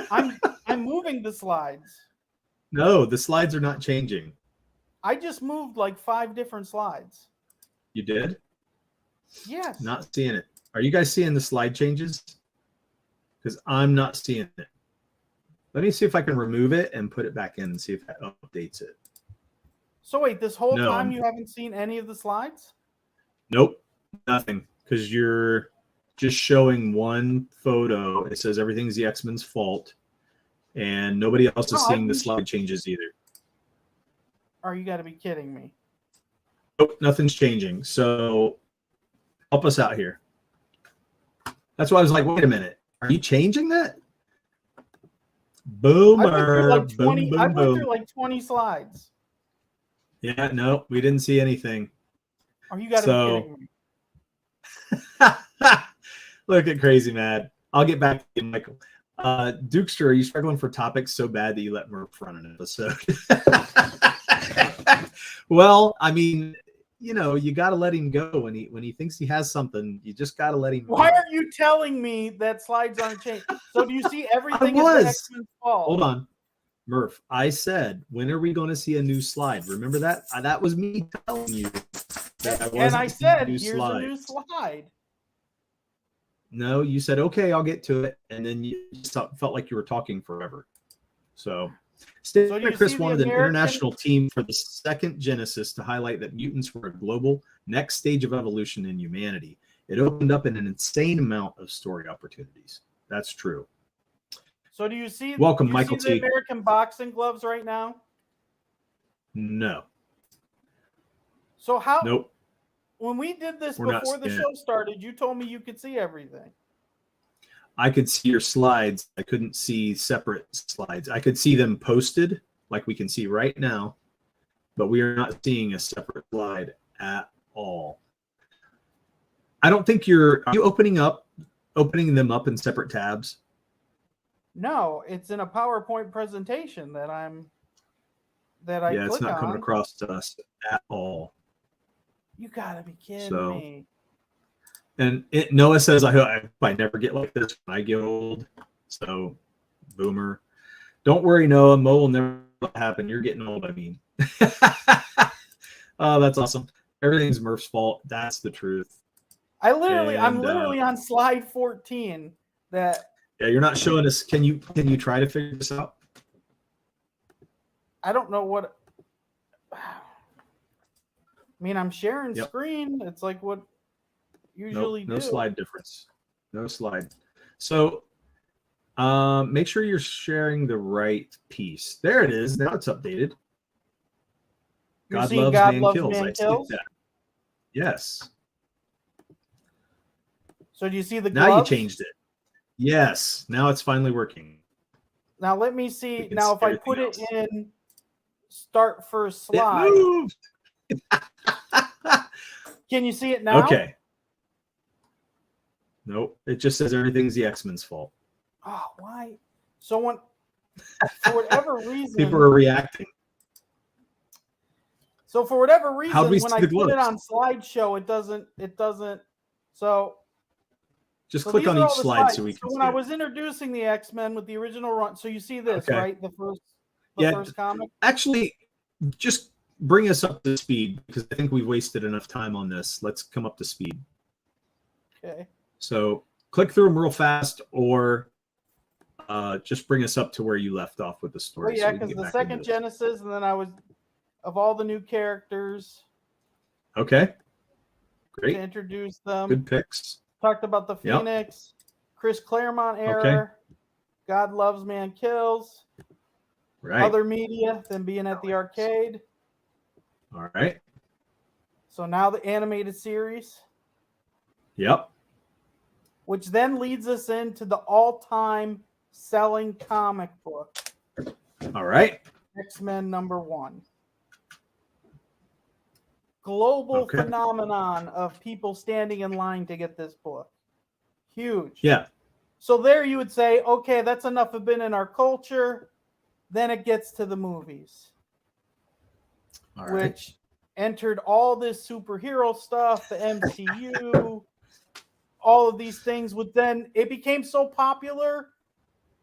I'm moving the slides. No, the slides are not changing. I just moved like 5 different slides. You did? Yes. Not seeing it. Are you guys seeing the slide changes? Because I'm not seeing it. Let me see if I can remove it and put it back in and see if that updates it. So wait, this whole time you haven't seen any of the slides? Nope, nothing. Because you're just showing one photo. It says everything's the X-Men's fault. And nobody else is seeing the slide changes either. Oh, you got to be kidding me. Nope, nothing's changing. So help us out here. That's why I was like, wait a minute. Are you changing that? Boomer. I went through like 20 slides. Yeah, no, we didn't see anything. Oh, you got to be kidding me. Look at Crazy Mad. I'll get back to you, Michael. Dukester, are you struggling for topics so bad that you let Murph run an episode? Well, I mean, you know, you got to let him go when he thinks he has something. You just got to let him. Why aren't you telling me that slides aren't changed? So do you see everything is the X-Men's fault? Hold on, Murph. I said, when are we going to see a new slide? Remember that? That was me telling you. And I said, here's a new slide. No, you said, okay, I'll get to it. And then you felt like you were talking forever. So Chris wanted an international team for the second Genesis to highlight that mutants were a global next stage of evolution in humanity. It opened up an insane amount of story opportunities. That's true. So do you see, welcome, Michael T. the American boxing gloves right now? No. So how? Nope. When we did this before the show started, you told me you could see everything. I could see your slides. I couldn't see separate slides. I could see them posted like we can see right now, but we are not seeing a separate slide at all. I don't think are you opening them up in separate tabs? No, it's in a PowerPoint presentation that I yeah, it's not coming across to us at all. You gotta be kidding me. And Noah says, I never get like this when I get old. So, boomer. Don't worry, Noah. Mo will never happen. You're getting old, I mean. Oh, that's awesome. Everything's Murph's fault. That's the truth. I'm literally on slide 14. Yeah, you're not showing us. Can you try to figure this out? I don't know what. I mean, I'm sharing screen. It's like what usually no slide difference. No slide. So make sure you're sharing the right piece. There it is. Now it's updated. God loves, man kills. I see that. Yes. So do you see the gloves? Now you changed it. Yes. Now it's finally working. Now let me see. We can Now, if see I put it everything in start first It slide, moved. can you see it now? Okay. Nope. It just says everything's the X-Men's fault. Oh, why? So when, for whatever reason, People are reacting. So for whatever How do we reason, when see I the put it globes? on slideshow, it doesn't. So Just click these on are each all the slide slides. so we So can when see I it. was introducing the X-Men with the original run, so you see this, Okay. right? The Yeah. first comic. Actually, just bring us up to speed because I think we've wasted enough time on this. Let's come up to speed. Okay. So click through them real fast, or just bring us up to where you left off with the story. Well, yeah, so we can because get the back second into this. Genesis, and then I was of all the new characters Okay. to Great. introduce them. Good picks. Talked about the Yep. Phoenix, Chris Claremont era, Okay. God Loves, Man Kills, Right. other media than being at the arcade. All right. So now the animated series, Yep. which then leads us into the all-time selling comic book, All right. X-Men #1. Global phenomenon of people standing in line to get this book. Huge. Yeah. So there you would say, okay, that's enough of been in our culture. Then it gets to the movies, All right. which entered all this superhero stuff, the MCU, all of these things. Would then it became so popular,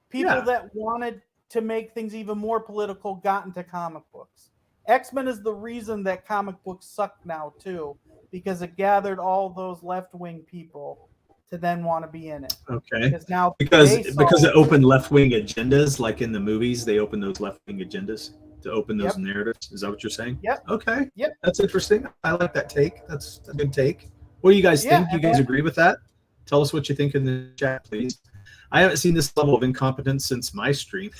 people that wanted to make things even more political got into comic books. X-Men is the reason that comic books suck now too, because it gathered all those left-wing people to then want to be in it. Okay. Now because it opened left-wing agendas, like in the movies, they open those left-wing agendas to open those narratives. Is that what you're saying? Yep. Okay. Yep. That's interesting. I like that take. That's a good take. What do you guys think? Do you guys agree with that? Tell us what you think in the chat, please. I haven't seen this level of incompetence since my stream.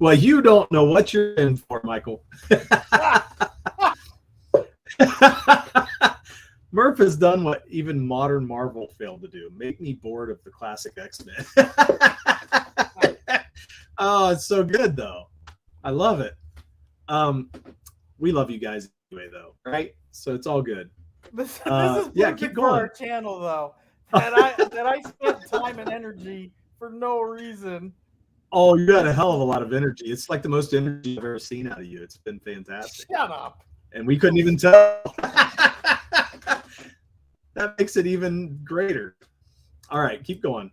Well, you don't know what you're in for, Michael. Murph has done what even modern Marvel failed to do. Make me bored of the classic X-Men. Oh, it's so good, though. I love it. We love you guys anyway, though, right? So it's all good. This is keep going. For our channel, though. That I spent time and energy for no reason. Oh, you got a hell of a lot of energy. It's like the most energy I've ever seen out of you. It's been fantastic. Shut up. And we couldn't even tell. That makes it even greater. All right, keep going.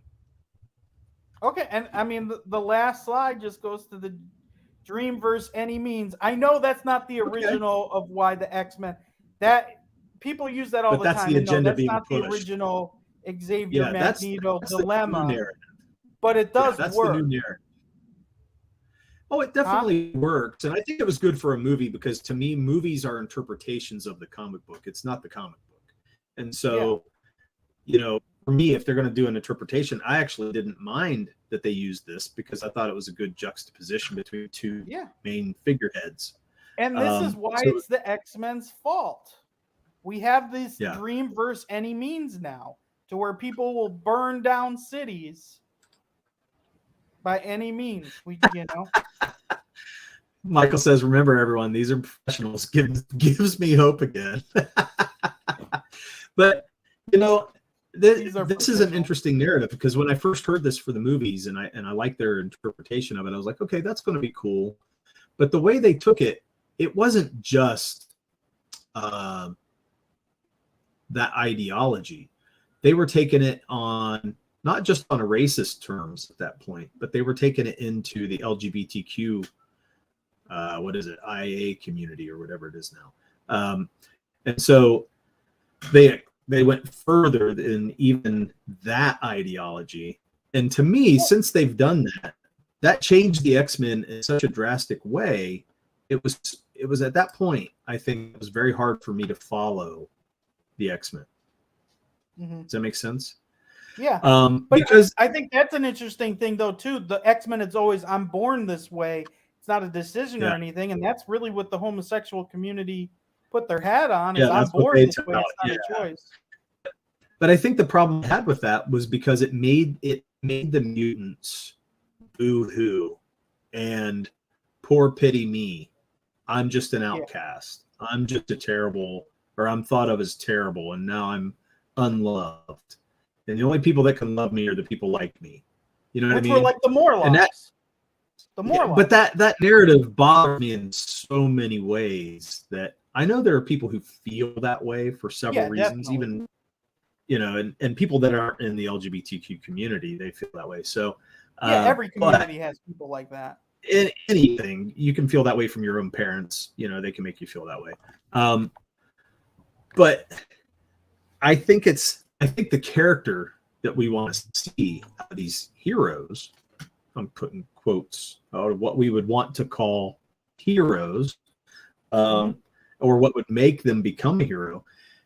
Okay, and I mean, the last slide just goes to the Dreamverse any means. I know that's not the original of why the X-Men. That people use that all the time. That's the agenda that's being not pushed. the original Xavier Magneto that's dilemma. the new narrative. But it does that's work. The new narrative. Oh, it definitely works. And I think it was good for a movie because to me, movies are interpretations of the comic book. It's not the comic book. And so, you know, for me, if they're going to do an interpretation, I actually didn't mind that they used this because I thought it was a good juxtaposition between two main figureheads. And this is why it's the X-Men's fault. We have this Dreamverse any means now to where people will burn down cities by any means. Michael says, remember everyone, these are professionals. Gives me hope again. But, you know, this is an interesting narrative because when I first heard this for the movies and I like their interpretation of it, I was like, okay, that's going to be cool. But the way they took it, it wasn't just that ideology. They were taking it on not just on a racist terms at that point, but they were taking it into the LGBTQ, IA community or whatever it is now. And so they went further than even that ideology. And to me, since they've done that changed the X-Men in such a drastic way. It was at that point, I think it was very hard for me to follow the X-Men. Does that make sense? Yeah. But because I think that's an interesting thing though, too. The X-Men, it's always, I'm born this way. It's not a decision or anything. And that's really what the homosexual community put their hat on. Is I'm born this way. It's not a choice. But I think the problem I had with that was because it made the mutants boo-hoo and poor pity me. I'm just an outcast. I'm just a terrible, or I'm thought of as terrible, and now I'm unloved. And the only people that can love me are the people like me. You know what I mean? Which were like the Morlocks. But that narrative bothers me in so many ways that I know there are people who feel that way for several reasons, definitely. even, and people that aren't in the LGBTQ community, they feel that way. So every community has people like that. In anything, you can feel that way from your own parents. They can make you feel that way. But I think the character that we want to see out of these heroes, I'm putting quotes, or what we would want to call heroes, or what would make them become a hero,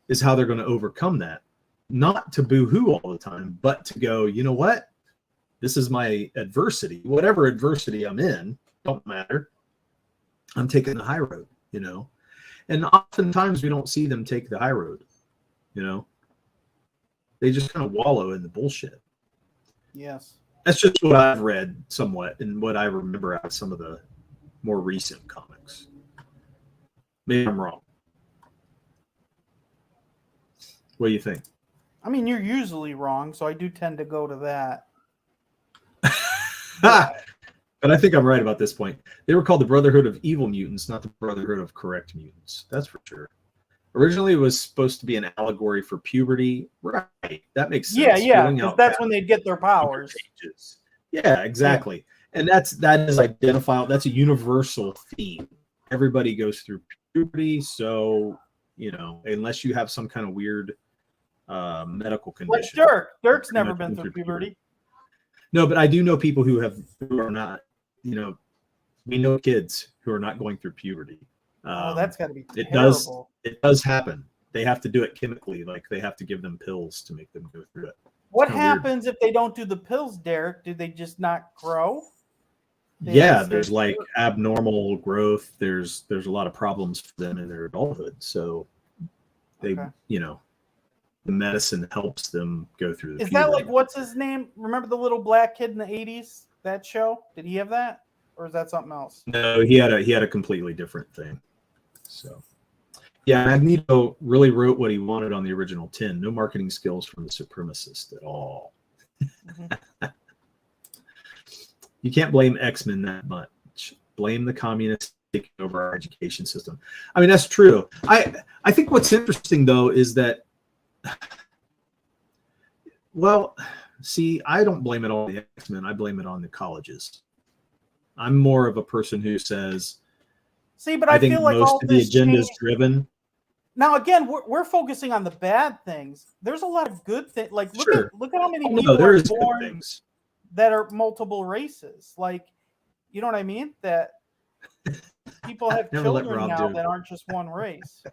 is how they're going to overcome that. Not to boo-hoo all the time, but to go, you know what? This is my adversity. Whatever adversity I'm in, don't matter. I'm taking the high road, And oftentimes we don't see them take the high road, They just kind of wallow in the bullshit. Yes. That's just what I've read somewhat and what I remember out of some of the more recent comics. Maybe I'm wrong. What do you think? I mean, you're usually wrong, so I do tend to go to that. But I think I'm right about this point. They were called the Brotherhood of Evil Mutants, not the Brotherhood of Correct Mutants. That's for sure. Originally, it was supposed to be an allegory for puberty. Right. That makes sense. Yeah, because that's when they'd get their powers. Changes. Yeah, exactly. Yeah. And that is identifiable. That's a universal theme. Everybody goes through puberty. So, unless you have some kind of weird medical condition. Like Dirk. Dirk's never been through puberty. No, but I do know people who are not, we know kids who are not going through puberty. That's got to be terrible. It does happen. They have to do it chemically. Like they have to give them pills to make them go through it. What happens if they don't do the pills, Derek? Do they just not grow? There's like abnormal growth. There's a lot of problems for them in their adulthood. So they, the medicine helps them go through the Is that like, what's his name? Remember the little black kid in the 80s? That show? Did he have that? Or is that something else? No, he had a completely different thing. So yeah, Magneto really wrote what he wanted on the original 10. No marketing skills from the supremacist at all. Mm-hmm. You can't blame X-Men that much. Blame the communists taking over our education system. I mean, that's true. I think what's interesting though is that, well, see, I don't blame it on the X-Men. I blame it on the colleges. I'm more of a person who says, but I think feel like most of the agenda is driven. Now, again, we're focusing on the bad things. There's a lot of good things. Like, look at how many people are born that are multiple races. Like, you know what I mean? That people have children now that aren't just one race.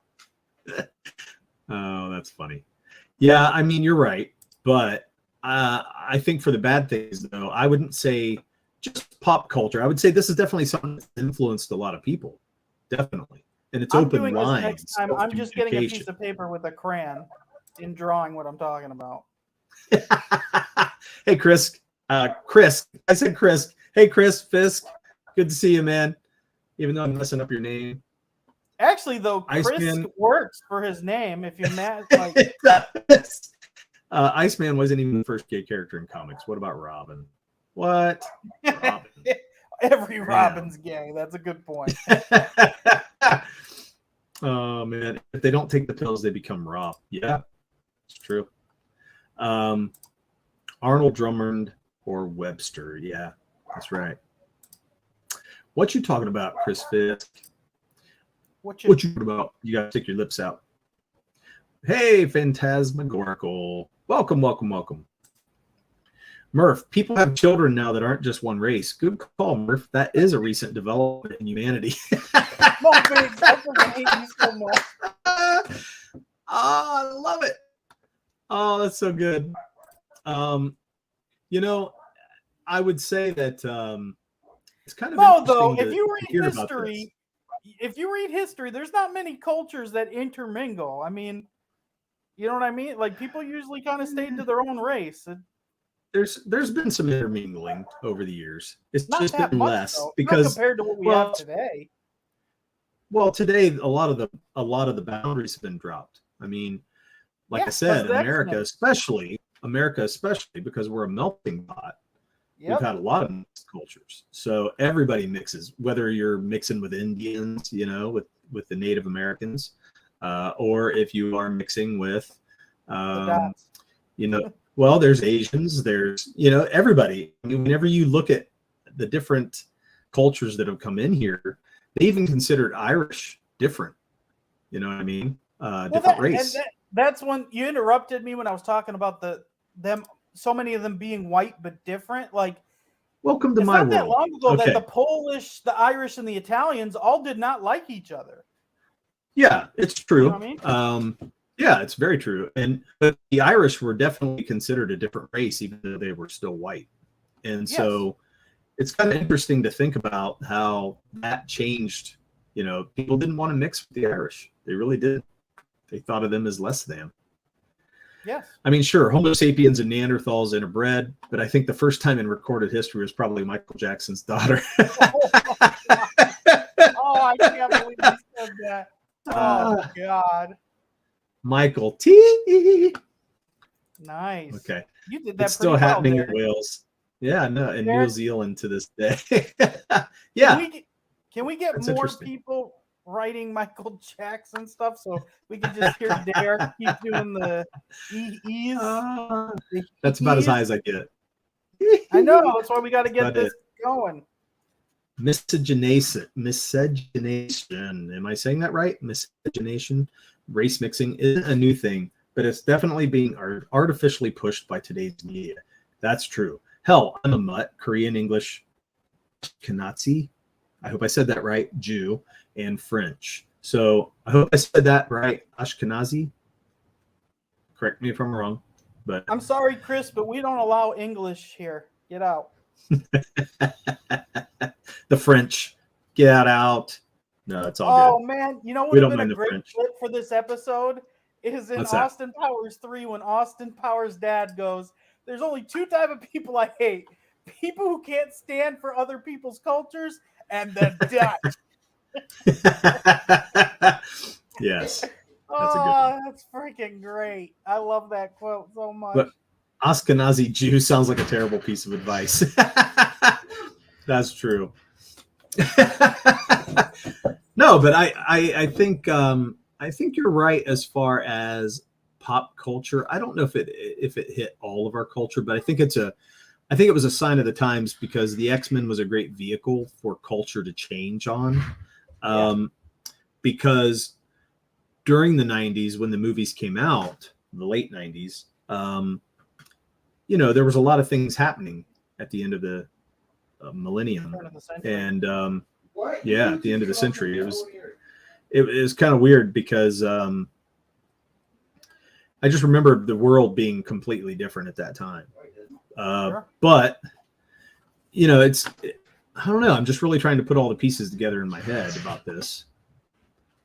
Oh, that's funny. Yeah, I mean, you're right. But I think for the bad things, though, I wouldn't say just pop culture. I would say this is definitely something that's influenced a lot of people. Definitely. And it's open lines. Next time. I'm just getting a piece of paper with a crayon and drawing what I'm talking about. Hey, Chris. Chris. I said Chris. Hey, Chris Fisk. Good to see you, man. Even though I'm messing up your name. Actually, though, Chris works for his name. If you match, like Iceman wasn't even the first gay character in comics. What about Robin? What? Robin. Every Robin's gay. That's a good point. Oh man, if they don't take the pills, they become Rob. Yeah, it's true. Arnold Drummond or Webster. Yeah, that's right. What you talking about, Chris Fisk? What you talking about? You gotta stick your lips out. Hey, Phantasmagorical. Welcome, welcome, welcome. Murph, people have children now that aren't just one race. Good call, Murph. That is a recent development in humanity. I so much. I love it. Oh, that's so good. I would say that it's kind of though. If you read history, there's not many cultures that intermingle. I mean, you know what I mean? Like people usually kind of stay to their own race. there's been some intermingling over the years. It's Not just that been much, less though. because Not compared to what we have today. Well, today a lot of the boundaries have been dropped. I mean, like I said, America especially because we're a melting pot. Yep. We've had a lot of mixed cultures, so everybody mixes. Whether you're mixing with Indians, with the Native Americans, or if you are mixing with, well, there's Asians, there's everybody. I mean, whenever you look at the different cultures that have come in here, they even considered Irish different. You know what I mean? Different race. That's when you interrupted me when I was talking about them. So many of them being white but different. Like, welcome to my world. It's not that long ago that the Polish, the Irish, and the Italians all did not like each other. Yeah, it's true. You know what I mean? Yeah, it's very true. But the Irish were definitely considered a different race, even though they were still white. And so it's kind of interesting to think about how that changed. People didn't want to mix with the Irish. They really did. They thought of them as less than. Yes. I mean, sure, Homo sapiens and Neanderthals interbred, but I think the first time in recorded history was probably Michael Jackson's daughter. I can't believe you said that. Oh, God. Michael T. Nice. Okay. You did that. It's still happening in Wales. Yeah, no, in New Zealand to this day. Yeah. Can we get more people writing Michael Jackson stuff so we can just hear Derek keep doing the E's? That's about as high as I get. I know. That's why we got to get this going. Miscegenation. Am I saying that right? Miscegenation. Race mixing isn't a new thing, but it's definitely being artificially pushed by today's media. That's true. Hell, I'm a mutt, Korean, English, Ashkenazi. I hope I said that right. Jew and French. So I hope I said that right. Ashkenazi. Correct me if I'm wrong. But I'm sorry, Chris, but we don't allow English here. Get out. The French. Get out. No, it's all good. Oh, man. You know what would have been a great clip for this episode? It is in Austin Powers 3 when Austin Powers' dad goes, there's only two type of people I hate. People who can't stand for other people's cultures and the Dutch. Yes. That's a good one. That's freaking great. I love that quote so much. But Ashkenazi Jew sounds like a terrible piece of advice. That's true. No, but I think you're right as far as pop culture. I don't know if it hit all of our culture, but I think it was a sign of the times because the X-Men was a great vehicle for culture to change on. Because during the 90s, when the movies came out, the late 90s, there was a lot of things happening at the end of the millennium. And at the end of the century, it was kind of weird because I just remember the world being completely different at that time. But I don't know. I'm just really trying to put all the pieces together in my head about this.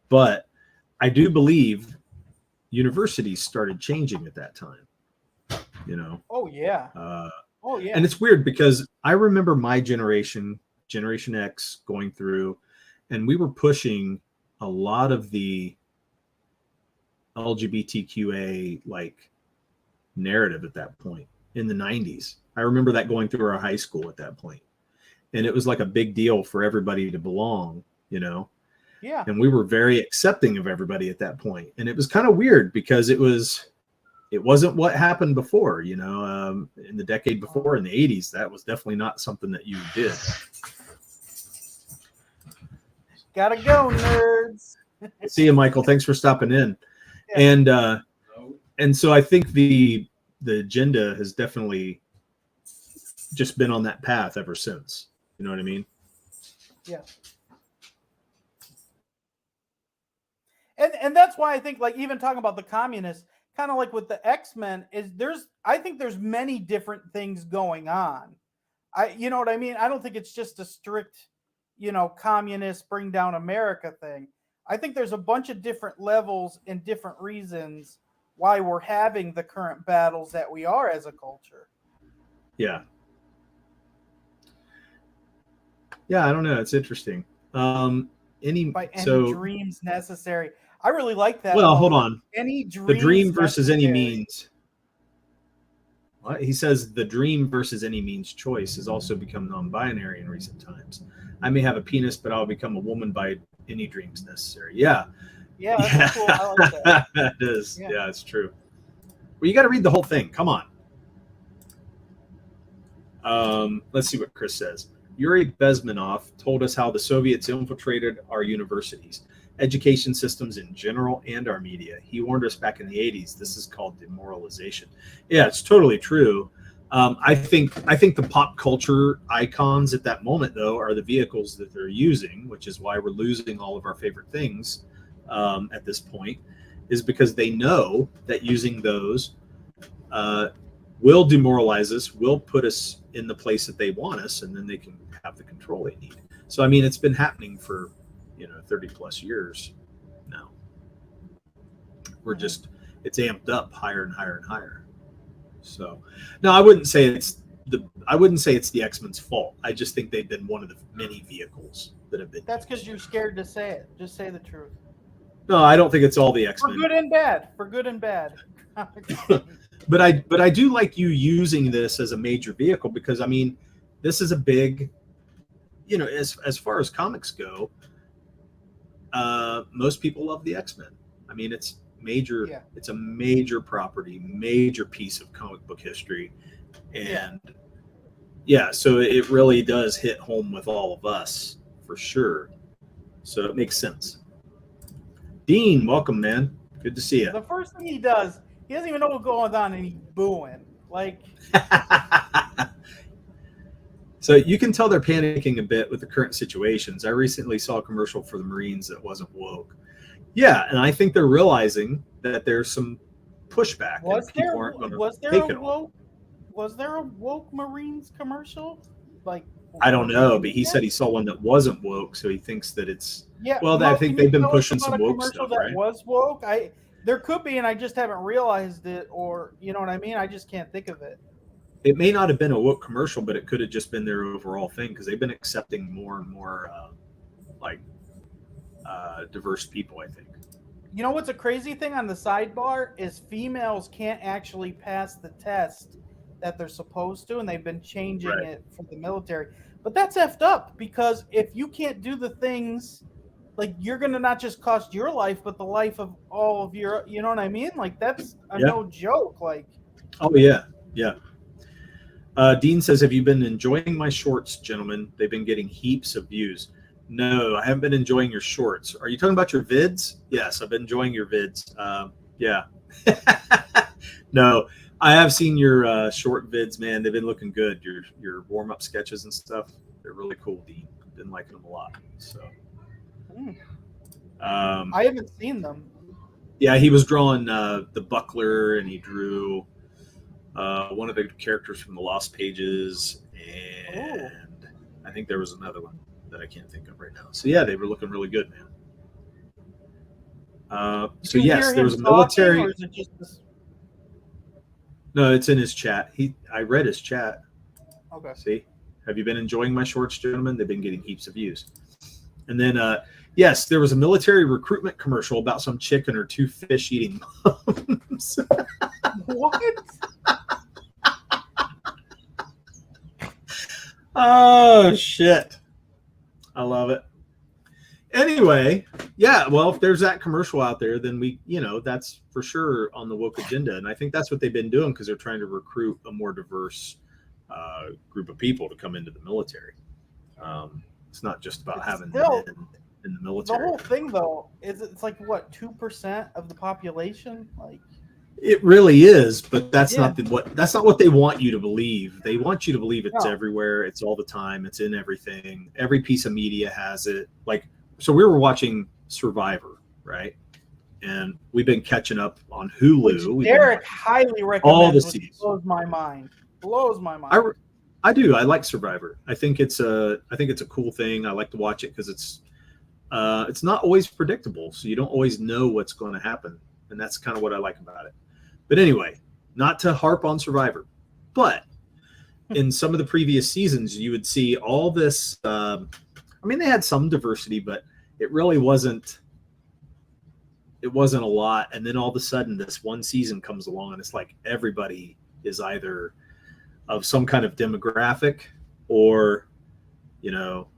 But I do believe universities started changing at that time. Oh yeah. And it's weird because I remember my Generation X going through, and we were pushing a lot of the LGBTQA narrative at that point in the 90s. I remember that going through our high school at that point. And it was like a big deal for everybody to belong, Yeah. And we were very accepting of everybody at that point. And it was kind of weird because it wasn't what happened before, in the decade before, in the 80s. That was definitely not something that you did. Gotta go, nerds. See you, Michael. Thanks for stopping in. Yeah. And so I think the agenda has definitely just been on that path ever since. You know what I mean? Yeah. And that's why I think, even talking about the communists, kind of like with the X-Men, I think there's many different things going on. You know what I mean? I don't think it's just a strict, communist bring down America thing. I think there's a bunch of different levels and different reasons why we're having the current battles that we are as a culture. Yeah. Yeah, I don't know. It's interesting. By any dreams necessary. I really like that. Well, hold on. Any dreams the dream versus necessary. any means. What? He says the dream versus any means choice has also become non-binary in recent times. I may have a penis, but I'll become a woman by any dreams necessary. Yeah. Yeah, that's cool. I like that. It is. Yeah, it's true. Well, you got to read the whole thing. Come on. Let's see what Chris says. Yuri Bezmenov told us how the Soviets infiltrated our universities, education systems in general, and our media. He warned us back in the 80s. This is called demoralization. Yeah, it's totally true. I think the pop culture icons at that moment, though, are the vehicles that they're using, which is why we're losing all of our favorite things at this point, is because they know that using those will demoralize us, will put us in the place that they want us, and then they can have the control they need. So, I mean, it's been happening for 30 plus years now. We're just, it's amped up higher and higher and higher. So no, I wouldn't say it's the X-Men's fault. I just think they've been one of the many vehicles that have been. That's because you're scared to say it. Just say the truth. No, I don't think it's all the X-Men. For good and bad. For good and bad. But I do like you using this as a major vehicle, because I mean, this is a big, as far as comics go, most people love the X-Men. I mean, it's major. Yeah. It's a major property, major piece of comic book history, and so it really does hit home with all of us for sure. So it makes sense. Dean, welcome, man. Good to see you. The first thing he does, he doesn't even know what's going on, and he's booing. Like, so you can tell they're panicking a bit with the current situations. I recently saw a commercial for the Marines that wasn't woke. Yeah, and I think they're realizing that there's some pushback. Was there a woke Marines commercial? Like, I don't know, but he said he saw one that wasn't woke, so he thinks that it's Well, I think they've been pushing some woke stuff, right? That was woke. There could be, and I just haven't realized it, or you know what I mean? I just can't think of it. It may not have been a woke commercial, but it could have just been their overall thing, because they've been accepting more and more diverse people, I think. You know what's a crazy thing on the sidebar is females can't actually pass the test that they're supposed to, and they've been changing it for the military. But that's effed up, because if you can't do the things, like, you're going to not just cost your life, but the life of all of your, you know what I mean? Like, that's no joke. Like, oh, yeah. Yeah. Dean says, have you been enjoying my shorts, gentlemen? They've been getting heaps of views. No, I haven't been enjoying your shorts. Are you talking about your vids? Yes, I've been enjoying your vids. Yeah. No, I have seen your short vids, man. They've been looking good. Your warm-up sketches and stuff, they're really cool, Dean. Been liking them a lot. So, I haven't seen them. Yeah, he was drawing the Buckler, and he drew one of the characters from the Lost Pages, and I think there was another one that I can't think of right now. So yeah, they were looking really good, man. So yes, there was a military. Or is it just this? No, it's in his chat. I read his chat. Okay. See, have you been enjoying my shorts, gentlemen? They've been getting heaps of views. And then yes, there was a military recruitment commercial about some chick and her two fish eating moms. What? Oh shit. I love it. Anyway, yeah, well, if there's that commercial out there, then that's for sure on the woke agenda. And I think that's what they've been doing, because they're trying to recruit a more diverse group of people to come into the military. It's not just about having men in the military. The whole thing, though, is it's like, what, 2% of the population? Like, it really is, but that's not what they want you to believe. They want you to believe it's everywhere, it's all the time, it's in everything. Every piece of media has it. Like, so we were watching Survivor, right? And we've been catching up on Hulu. Derek highly recommends all the seasons. Blows my mind. I do. I like Survivor. I think it's a cool thing. I like to watch it because it's not always predictable, so you don't always know what's going to happen, and that's kind of what I like about it. But anyway, not to harp on Survivor, but in some of the previous seasons, you would see all this. I mean, they had some diversity, but it really wasn't. It wasn't a lot. And then all of a sudden, this one season comes along, and it's like everybody is either of some kind of demographic, or, you know,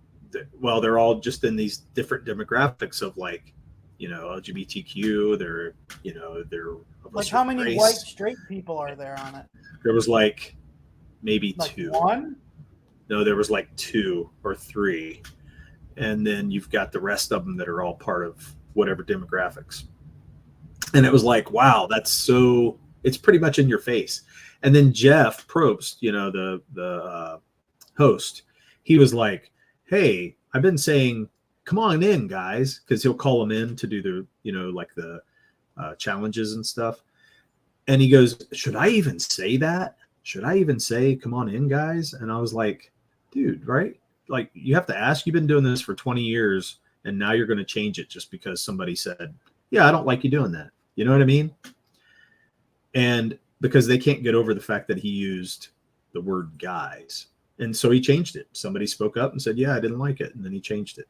well, they're all just in these different demographics of, like, you know, LGBTQ. They're, you know, they're of like how many race. white straight people are there on it? There was like maybe Like 2. one? No, there was like 2 or 3, and then you've got the rest of them that are all part of whatever demographics. And it was like, wow, that's so. It's pretty much in your face. And then Jeff Probst, you know, the host, he was like, hey, I've been saying, come on in, guys, because he'll call them in to do the, you know, like the challenges and stuff. And he goes, should I even say that? Should I even say, come on in, guys? And I was like, dude, right? Like, you have to ask. You've been doing this for 20 years, and now you're going to change it just because somebody said, yeah, I don't like you doing that. You know what I mean? And because they can't get over the fact that he used the word guys. And so he changed it. Somebody spoke up and said, yeah, I didn't like it. And then he changed it.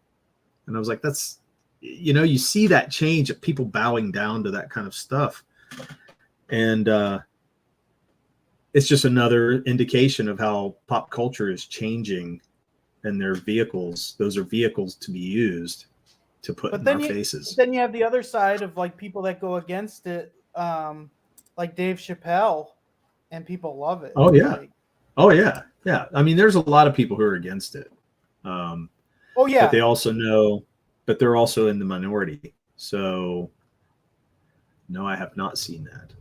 And I was like, that's, you know, you see that change of people bowing down to that kind of stuff. And it's just another indication of how pop culture is changing, and their vehicles. Those are vehicles to be used to put in our faces. Then you have the other side of, like, people that go against it, like Dave Chappelle, and people love it. Oh yeah. Like, oh yeah. Yeah. I mean, there's a lot of people who are against it. oh yeah. But they also know, but they're also in the minority. So no, I have not seen that.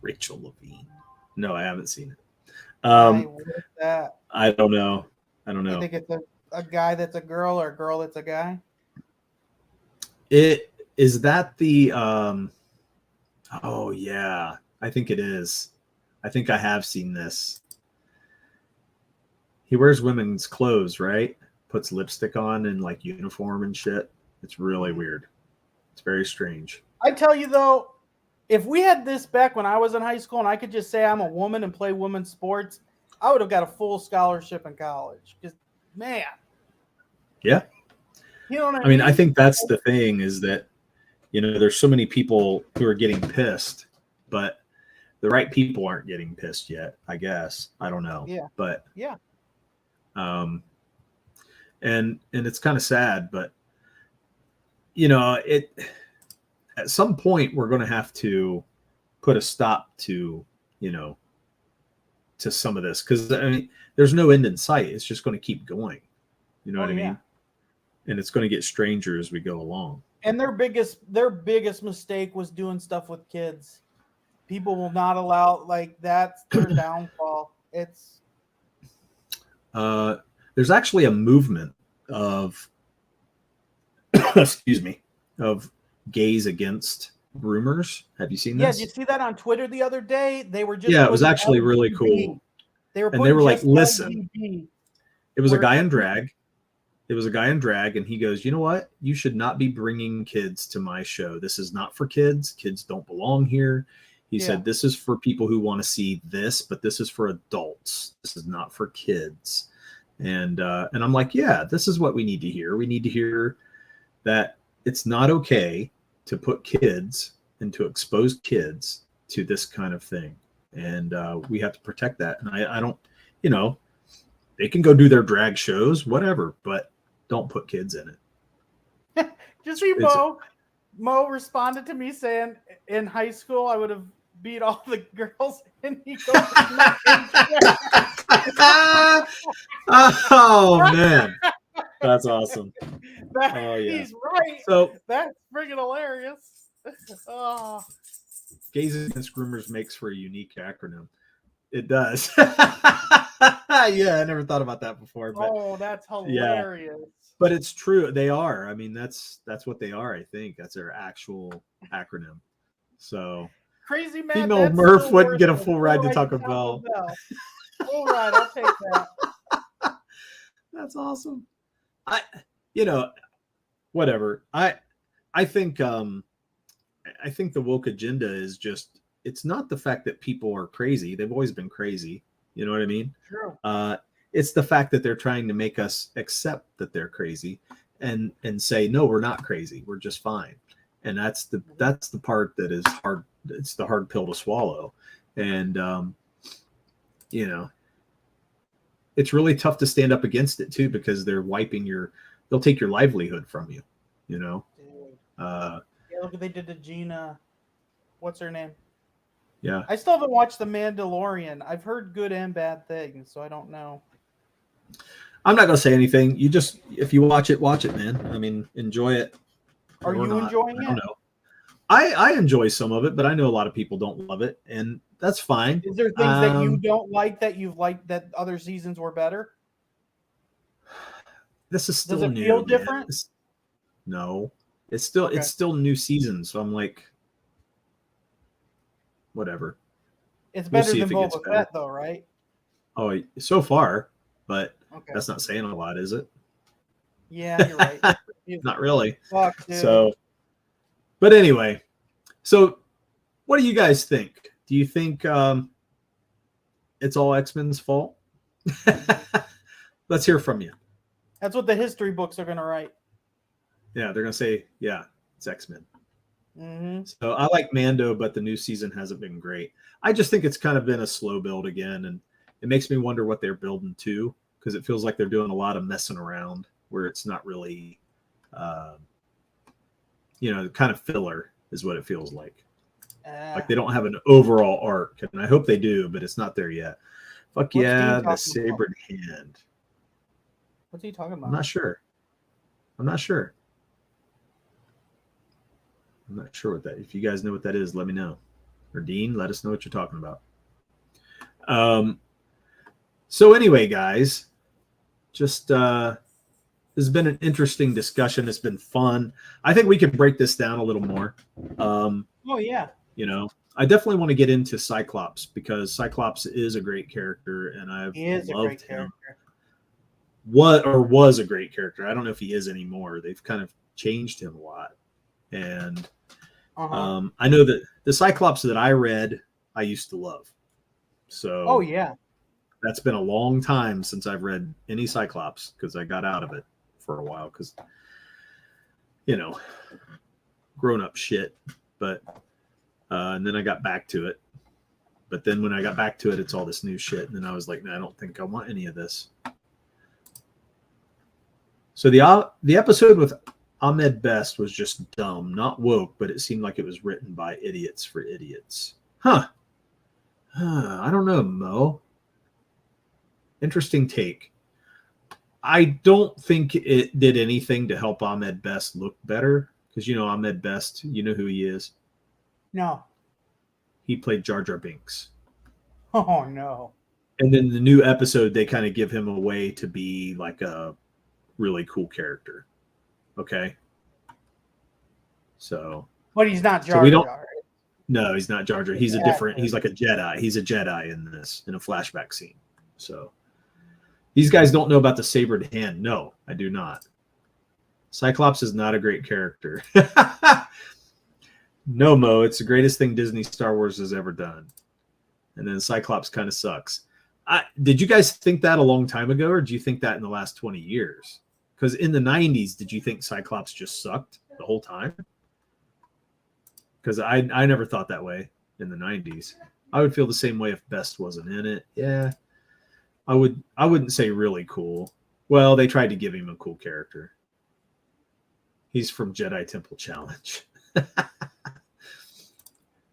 Rachel Levine. No, I haven't seen it. That? I don't know. You think it's a guy that's a girl, or a girl that's a guy? It is that the oh yeah, I think it is. I think I have seen this. He wears women's clothes, right? Puts lipstick on and like uniform and shit. It's really weird. It's very strange. I tell you though, if we had this back when I was in high school and I could just say I'm a woman and play women's sports, I would have got a full scholarship in college. Because, man. Yeah. You know what I mean, I think that's the thing, is that, you know, there's so many people who are getting pissed, but the right people aren't getting pissed yet, I guess. I don't know. Yeah. But yeah. And it's kind of sad, but, you know, at some point we're going to have to put a stop to, you know, to some of this, because I mean, there's no end in sight. It's just going to keep going. You know what I mean? And it's going to get stranger as we go along. And their biggest mistake was doing stuff with kids. People will not allow, like, that's their downfall. It's there's actually a movement of excuse me, of gays against groomers. Have you seen this? Yeah, did you see that on Twitter the other day? They were just it was actually really cool. They were like, listen, LGBT. It was a guy in drag. It was a guy in drag, and he goes, you know what? You should not be bringing kids to my show. This is not for kids. Kids don't belong here. He said, this is for people who want to see this, but this is for adults. This is not for kids. And I'm like, yeah, this is what we need to hear. We need to hear that it's not okay to put kids and to expose kids to this kind of thing. And we have to protect that. And I don't, you know, they can go do their drag shows, whatever, but don't put kids in it. Just read Mo. Mo responded to me saying, in high school, I would have beat all the girls. And he goes, oh, man. That's awesome. Oh, yeah. He's right. So that's freaking hilarious. Oh. Gays Against Groomers makes for a unique acronym. It does. Yeah, I never thought about that before. But, that's hilarious. Yeah. But it's true. They are. I mean, that's what they are, I think. That's their actual acronym. So Crazy man. Female Murph wouldn't get a full ride to Taco Bell. Full ride, I'll take that. That's awesome. Whatever. I think the woke agenda is just it's not the fact that people are crazy. They've always been crazy. You know what I mean? True. It's the fact that they're trying to make us accept that they're crazy and say, no, we're not crazy. We're just fine. And that's the part that is hard. It's the hard pill to swallow. And, you know, it's really tough to stand up against it too, because they'll take your livelihood from you, you know? Yeah, look what they did to Gina. What's her name? Yeah. I still haven't watched The Mandalorian. I've heard good and bad things, so I don't know. I'm not going to say anything. You just, if you watch it, man. I mean, enjoy it. Are you enjoying it? I don't know. I enjoy some of it, but I know a lot of people don't love it, and that's fine. Is there things that you don't like that you've liked that other seasons were better? This is still Does it new. feel different? No. It's still new season, so I'm like, whatever. It's better than Boba Fett, though, right? Oh, so far, but okay. That's not saying a lot, is it? Yeah, you're right. Not really. Fuck, dude. So, but anyway, so what do you guys think? Do you think it's all X-Men's fault? Let's hear from you. That's what the history books are going to write. Yeah, they're going to say, yeah, it's X-Men. Mm-hmm. So I like Mando, but the new season hasn't been great. I just think it's kind of been a slow build again, and it makes me wonder what they're building to, because it feels like they're doing a lot of messing around where it's not really, kind of filler is what it feels like. Like they don't have an overall arc, and I hope they do, but it's not there yet. Fuck yeah, the sabered hand. What's he talking about? I'm not sure what that. If you guys know what that is, let me know. Or Dean, let us know what you're talking about. So anyway, guys, just this has been an interesting discussion. It's been fun. I think we can break this down a little more. Oh yeah. You know, I definitely want to get into Cyclops, because Cyclops is a great character, and I've loved him. Was a great character. I don't know if he is anymore. They've kind of changed him a lot. And I know that the Cyclops that I read, I used to love. So oh yeah, that's been a long time since I've read any Cyclops, because I got out of it for a while because, grown up shit. But and then I got back to it. But then when I got back to it, it's all this new shit. And then I was like, no, I don't think I want any of this. So the episode with Ahmed Best was just dumb, not woke, but it seemed like it was written by idiots for idiots. I don't know, Mo. Interesting take. I don't think it did anything to help Ahmed Best look better, because Ahmed Best, you know who he is? No. He played Jar Jar Binks. Oh no. And then the new episode, they kind of give him a way to be like a really cool character. Okay. So. But he's not Jar Jar. No, he's not Jar Jar. He's he's like a Jedi. He's a Jedi in a flashback scene. So these guys don't know about the sabered hand. No, I do not. Cyclops is not a great character. No, Mo, it's the greatest thing Disney Star Wars has ever done. And then Cyclops kind of sucks. Did you guys think that a long time ago, or do you think that in the last 20 years? Because in the 90s, did you think Cyclops just sucked the whole time? Because I never thought that way in the 90s. I would feel the same way if Best wasn't in it. Yeah. I wouldn't say really cool. Well, they tried to give him a cool character. He's from Jedi Temple Challenge.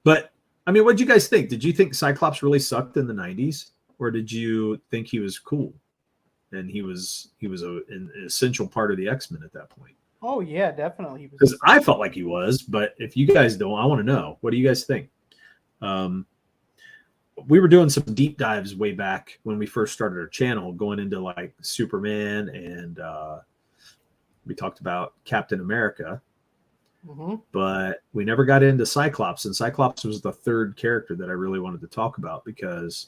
But I mean, what did you guys think? Did you think Cyclops really sucked in the 90s, or did you think he was cool and he was an essential part of the X-Men at that point? Oh yeah, definitely. Because I felt like he was, but if you guys don't, I want to know. What do you guys think? We were doing some deep dives way back when we first started our channel, going into like Superman, and we talked about Captain America. Mm-hmm. But we never got into Cyclops, and Cyclops was the third character that I really wanted to talk about, because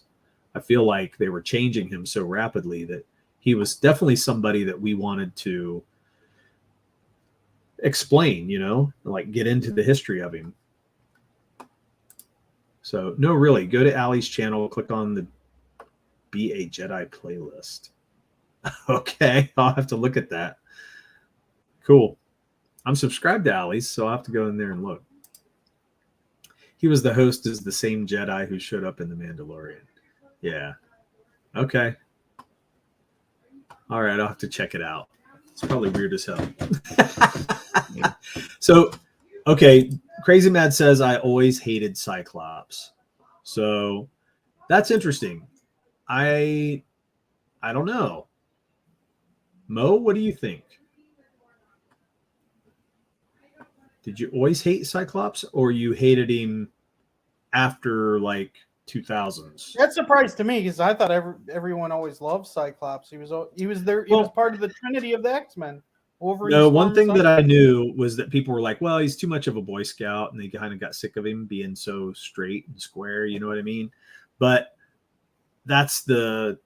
I feel like they were changing him so rapidly that he was definitely somebody that we wanted to explain, like get into the history of him. So no, really, go to Allie's channel, click on the Be a Jedi playlist. Okay, I'll have to look at that. Cool. I'm subscribed to Allie's, so I'll have to go in there and look. He was the host as the same Jedi who showed up in The Mandalorian. Yeah. Okay. All right, I'll have to check it out. It's probably weird as hell. So, okay, Crazy Mad says, I always hated Cyclops. So that's interesting. I don't know. Mo, what do you think? Did you always hate Cyclops, or you hated him after like 2000s? That surprised to me because I thought everyone always loved Cyclops. He was there. He was part of the Trinity of the X-Men. Wolverine. No, one thing that I knew was that people were like, "Well, he's too much of a Boy Scout," and they kind of got sick of him being so straight and square. You know what I mean? But that's the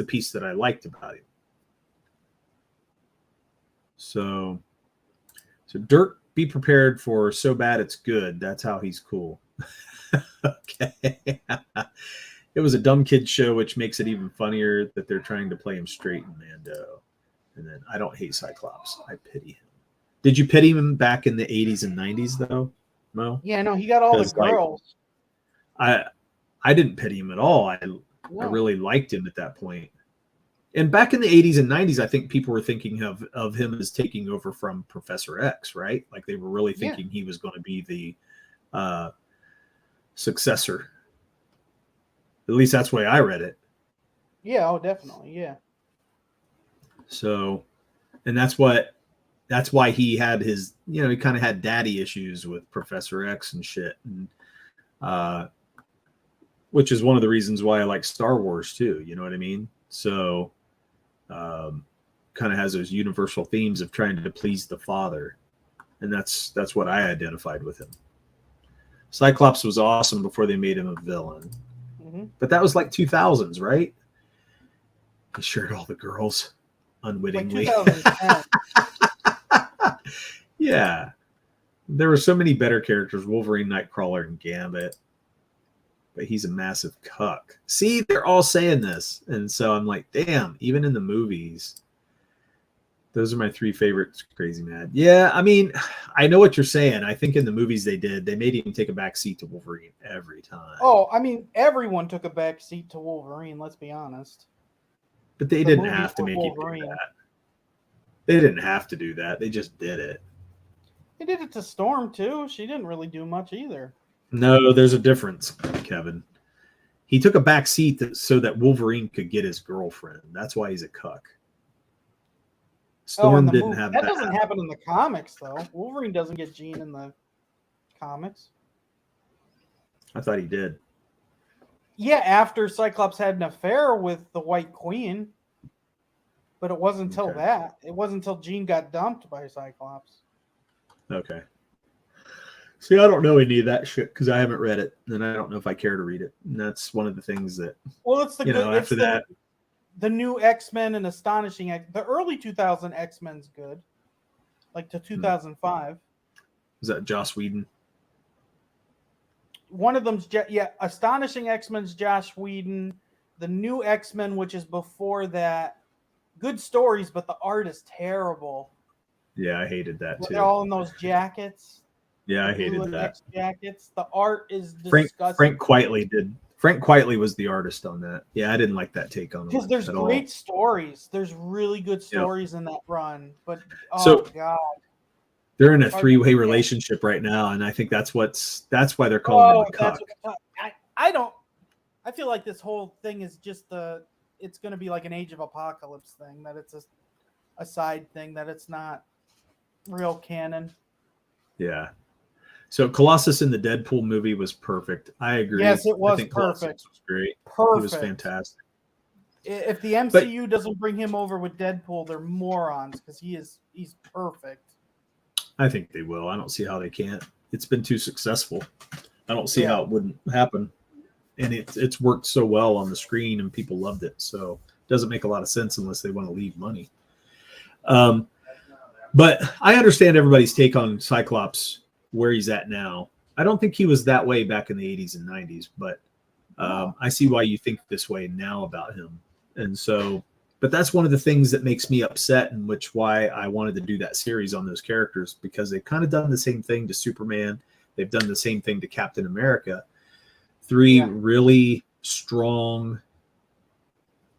piece that I liked about him. So Dirk, be prepared for so bad it's good. That's how he's cool. Okay. It was a dumb kid show, which makes it even funnier that they're trying to play him straight in Mando. And then I don't hate Cyclops. I pity him. Did you pity him back in the 80s and 90s, though, Mo? Yeah, no, he got all the girls. Like, I didn't pity him at all. I really liked him at that point. And back in the 80s and 90s, I think people were thinking of him as taking over from Professor X, right? Like they were really thinking he was going to be the successor. At least that's the way I read it. Yeah, oh, definitely, yeah. So, and that's why he had his, he kind of had daddy issues with Professor X and shit. And, which is one of the reasons why I like Star Wars too. You know what I mean? So, kind of has those universal themes of trying to please the father. And that's what I identified with him. Cyclops was awesome before they made him a villain. Mm-hmm. But that was like 2000s, right? He shared all the girls unwittingly. Like yeah. There were so many better characters, Wolverine, Nightcrawler, and Gambit. But he's a massive cuck. See, they're all saying this. And so I'm like, damn, even in the movies, those are my three favorites, Crazy Mad. Yeah, I mean, I know what you're saying. I think in the movies they made him take a back seat to Wolverine every time. Oh, I mean, everyone took a back seat to Wolverine, let's be honest. But they didn't have to make him do that. They didn't have to do that. They just did it. They did it to Storm, too. She didn't really do much either. No, there's a difference, Kevin. He took a back seat so that Wolverine could get his girlfriend. That's why he's a cuck. Storm didn't have that. That doesn't happen in the comics, though. Wolverine doesn't get Jean in the comics. I thought he did. Yeah, after Cyclops had an affair with the White Queen. But it wasn't until that. It wasn't until Jean got dumped by Cyclops. Okay. See, I don't know any of that shit because I haven't read it, and I don't know if I care to read it. And that's one of the things that, well, it's the after that, the new X-Men and Astonishing the early 2000 X-Men's good, like to 2005. Is that Joss Whedon? One of them's Astonishing X-Men's Joss Whedon. The new X-Men, which is before that, good stories, but the art is terrible. Yeah, I hated that too. They're all in those jackets. Yeah, I hated that. Jackets. The art is disgusting. Frank Quitely was the artist on that. Yeah, I didn't like that take on it. Because there's great stories. There's really good stories in that run. But God. They're in a three-way relationship right now, and I think that's why they're calling him a cuck. I feel like this whole thing is just it's gonna be like an Age of Apocalypse thing, that it's a side thing, that it's not real canon. Yeah. So Colossus in the Deadpool movie was perfect. I agree. Yes, it was perfect. Colossus was great. Perfect. It was fantastic. If the MCU doesn't bring him over with Deadpool, they're morons because he's perfect. I think they will. I don't see how they can't. It's been too successful. I don't see how it wouldn't happen. And it's worked so well on the screen and people loved it. So it doesn't make a lot of sense unless they want to leave money. But I understand everybody's take on Cyclops, where he's at now. I don't think he was that way back in the 80s and 90s, but I see why you think this way now about him. And so, but that's one of the things that makes me upset, and which why I wanted to do that series on those characters, because they've kind of done the same thing to Superman. They've done the same thing to Captain America. Three really strong,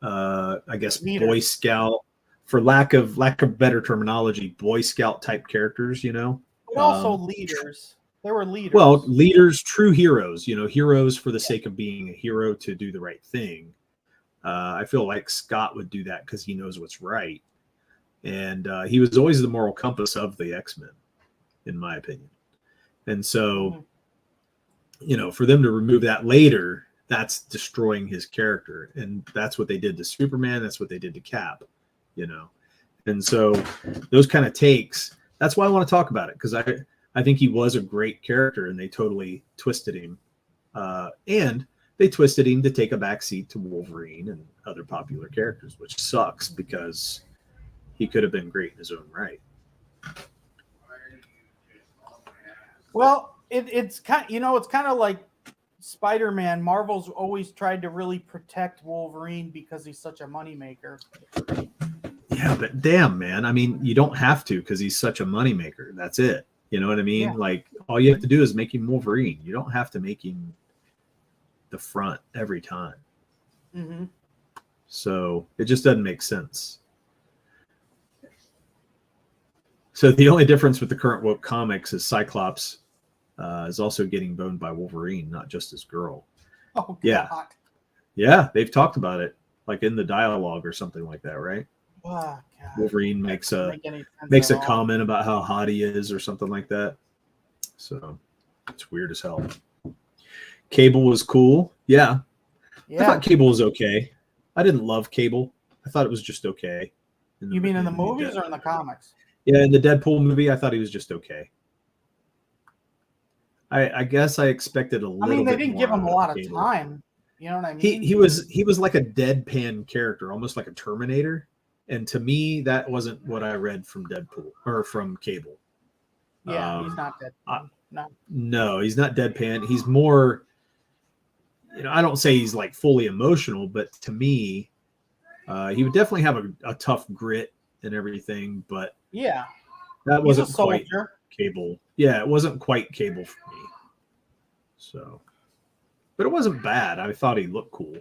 I guess, Boy Scout, for lack of better terminology, Boy Scout type characters, you know. But also leaders. They were leaders. Well, leaders, true heroes, you know, heroes for the sake of being a hero to do the right thing. I feel like Scott would do that because he knows what's right. And he was always the moral compass of the X-Men, in my opinion. And so, you know, for them to remove that later, that's destroying his character. And that's what they did to Superman. That's what they did to Cap, you know. And so those kind of takes, that's why I want to talk about it, because I think he was a great character, and they totally twisted him. And they twisted him to take a backseat to Wolverine and other popular characters, which sucks because he could have been great in his own right. Well, it's kind, you know, it's kind of like Spider-Man. Marvel's always tried to really protect Wolverine because he's such a moneymaker. Yeah, but damn, man. I mean, you don't have to, because he's such a moneymaker. That's it. You know what I mean? Yeah. Like, all you have to do is make him Wolverine. You don't have to make him the front every time. Mm-hmm. So it just doesn't make sense. So the only difference with the current woke comics is Cyclops is also getting boned by Wolverine, not just his girl. Oh, God. Yeah, they've talked about it, like in the dialogue or something like that, right? Oh, God. Wolverine makes a comment about how hot he is or something like that. So it's weird as hell. Cable was cool. Yeah. I thought Cable was okay. I didn't love Cable. I thought it was just okay. You mean in the movies or in the comics? Yeah, in the Deadpool movie, I thought he was just okay. I guess I expected a little bit more. I mean, they didn't give him a lot of time. You know what I mean? He was like a deadpan character, almost like a Terminator. And to me, that wasn't what I read from Deadpool or from Cable. Yeah, he's not deadpan. No, he's not deadpan. He's more, you know, I don't say he's like fully emotional, but to me, he would definitely have a tough grit and everything. But yeah, that wasn't quite Cable. Yeah, it wasn't quite Cable for me. So, but it wasn't bad. I thought he looked cool.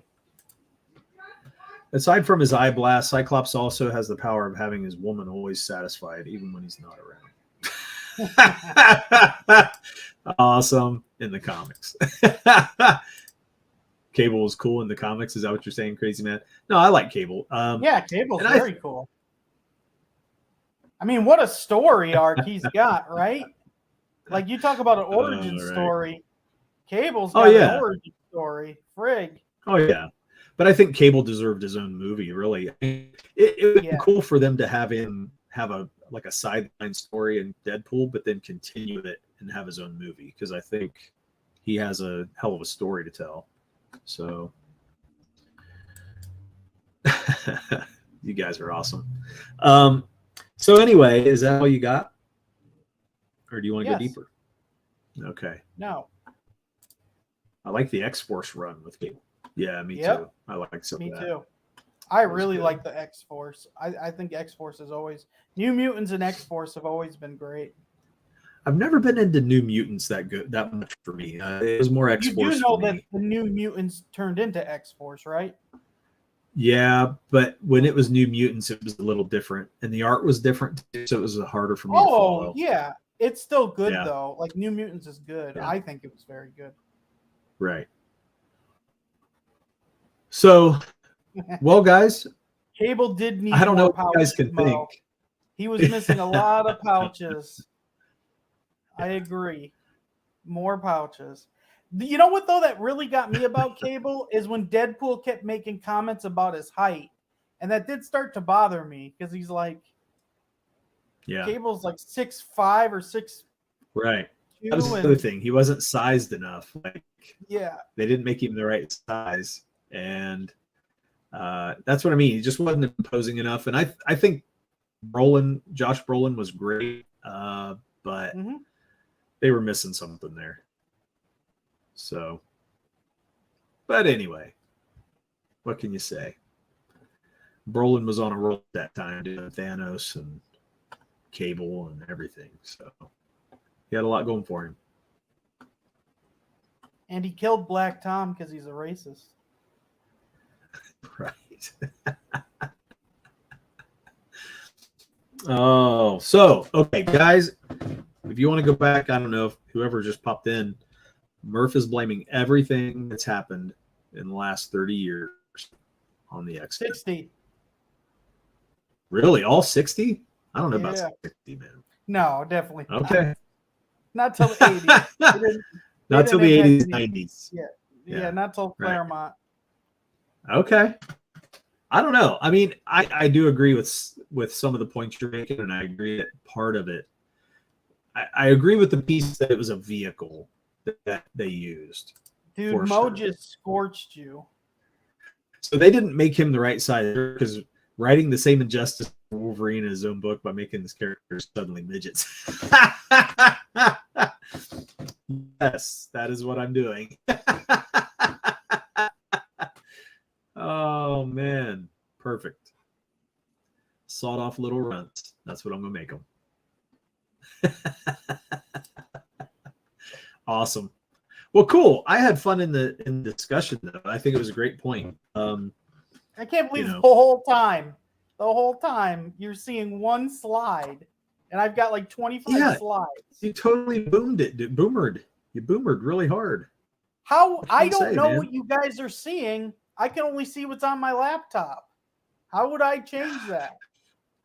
Aside from his eye blast, Cyclops also has the power of having his woman always satisfied, even when he's not around. Awesome in the comics. Cable was cool in the comics. Is that what you're saying, Crazy Man? No, I like Cable. Yeah, Cable's very cool. I mean, what a story arc he's got, right? Like, you talk about an origin story. Cable's got an origin story. Frig. Oh, yeah. But I think Cable deserved his own movie, really. It would be cool for them to have him have a sideline story in Deadpool, but then continue it and have his own movie, because I think he has a hell of a story to tell. So you guys are awesome. So anyway, is that all you got? Or do you want to go deeper? Okay. No. I like the X-Force run with Cable. Yeah, me too. I like some of that. Me too. I really like the X-Force. I think X-Force is always... New Mutants and X-Force have always been great. I've never been into New Mutants that much for me. It was more X-Force. You do know that the New Mutants turned into X-Force, right? Yeah, but when it was New Mutants, it was a little different. And the art was different, so it was harder for me to follow. Oh, yeah. It's still good, though. Like, New Mutants is good. Yeah. I think it was very good. Right. So, well, guys, Cable did need. I don't know what you guys can think. He was missing a lot of pouches. I agree. More pouches. You know what, though, that really got me about Cable is when Deadpool kept making comments about his height, and that did start to bother me because he's like, Cable's like 6'5" or 6. Right. That was the other thing. He wasn't sized enough. Like, they didn't make him the right size. And that's what I mean. He just wasn't imposing enough. And I think Josh Brolin was great, but they were missing something there. So, but anyway, what can you say? Brolin was on a roll at that time doing Thanos and Cable and everything. So he had a lot going for him. And he killed Black Tom because he's a racist. Right. Oh, so, okay, guys, if you want to go back, I don't know if whoever just popped in, Murph is blaming everything that's happened in the last 30 years on the X-Men. 60. Really? All 60? I don't know Yeah. about 60, man. No, definitely not. Okay. Not till the 80s. Not till the 80s, 90s. Yeah, not till Claremont. Okay. I don't know. I mean, I do agree with some of the points you're making, and I agree that part of it. I agree with the piece that it was a vehicle that they used. Dude, Mo just scorched you. So they didn't make him the right side because writing the same injustice for Wolverine in his own book by making his characters suddenly midgets. Yes, that is what I'm doing. Oh, man. Perfect. Sawed off little runts. That's what I'm going to make them. Awesome. Well, cool. I had fun in the discussion, though. I think it was a great point. I can't believe the whole time you're seeing one slide, and I've got like 25 slides. You totally boomed it. You boomered really hard. How? I don't know what you guys are seeing. I can only see what's on my laptop. How would I change that?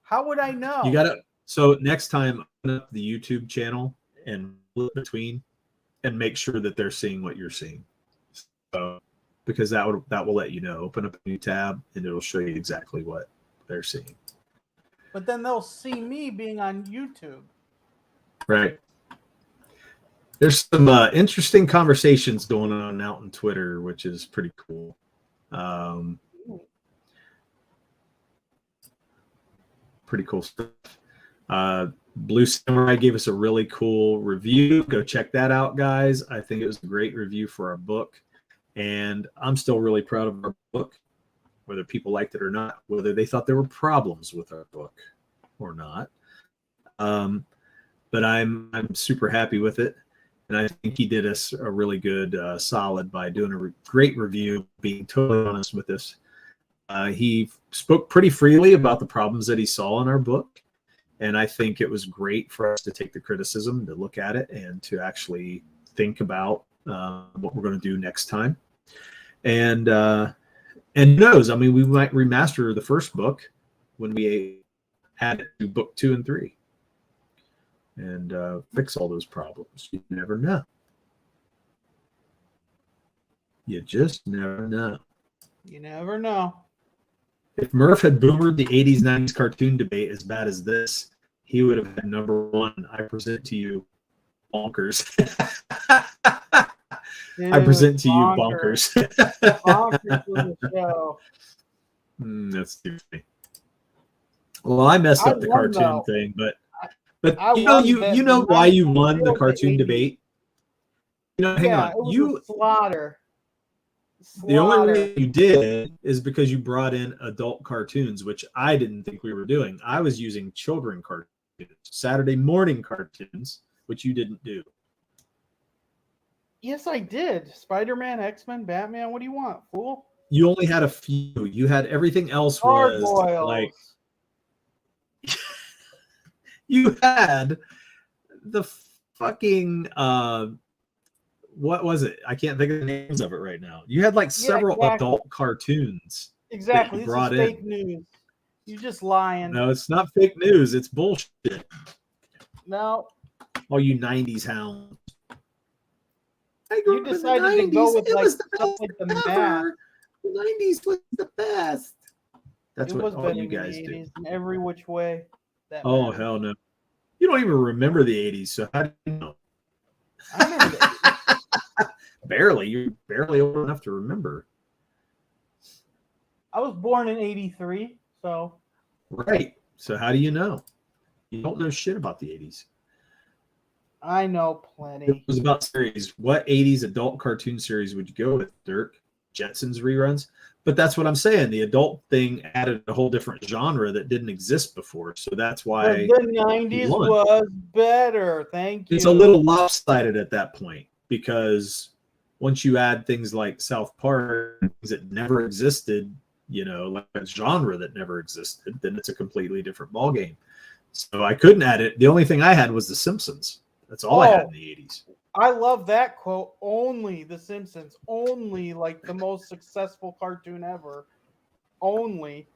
How would I know? You got to. So next time, open up the YouTube channel and flip between, and make sure that they're seeing what you're seeing. So, because that will let you know. Open up a new tab, and it'll show you exactly what they're seeing. But then they'll see me being on YouTube. Right. There's some interesting conversations going on out on Twitter, which is pretty cool. Pretty cool stuff. Blue Samurai gave us a really cool review. Go check that out, guys. I think it was a great review for our book. And I'm still really proud of our book, whether people liked it or not, whether they thought there were problems with our book or not. But I'm super happy with it. And I think he did us a really good solid by doing a great review, being totally honest with us. He spoke pretty freely about the problems that he saw in our book. And I think it was great for us to take the criticism, to look at it, and to actually think about what we're going to do next time. And who knows? I mean, we might remaster the first book when we add it to book 2 and 3. And fix all those problems. You never know. You just never know. You never know. If Murph had boomered the 80s, 90s cartoon debate as bad as this, he would have had number 1. I present to you bonkers. Dude, I present to you bonkers. Bonkers for the show. That's too funny. Well, I messed up the cartoon thing, but you know why you won the cartoon debate? You know, hang on. It was a slaughter. The only reason you did is because you brought in adult cartoons, which I didn't think we were doing. I was using children cartoons, Saturday morning cartoons, which you didn't do. Yes, I did. Spider-Man, X-Men, Batman. What do you want, fool? You only had a few. You had everything else was like. You had the fucking what was it? I can't think of the names of it right now. You had like several adult cartoons. Exactly. This is fake news. You're just lying. No, it's not fake news. It's bullshit. No. All you 90s hounds. You decided to go with like stuff like the math. The 90s was the best. That's what all you guys do. In every which way. Oh, hell no. You don't even remember the 80s, so how do you know? I remember the 80s. Barely. You're barely old enough to remember. I was born in 83, so. Right. So how do you know? You don't know shit about the 80s. I know It plenty. was about series. What 80s adult cartoon series would you go with, Dirk? Jetsons reruns? But that's what I'm saying. The adult thing added a whole different genre that didn't exist before. So that's why But the 90s was better. Thank you. it's a little lopsided at that point, because once you add things like South Park, things that never existed, like a genre that never existed, then it's a completely different ballgame. So I couldn't add it. The only thing I had was The Simpsons. That's all I had in the 80s. I love that quote. Only The Simpsons. Only like the most successful cartoon ever. Only.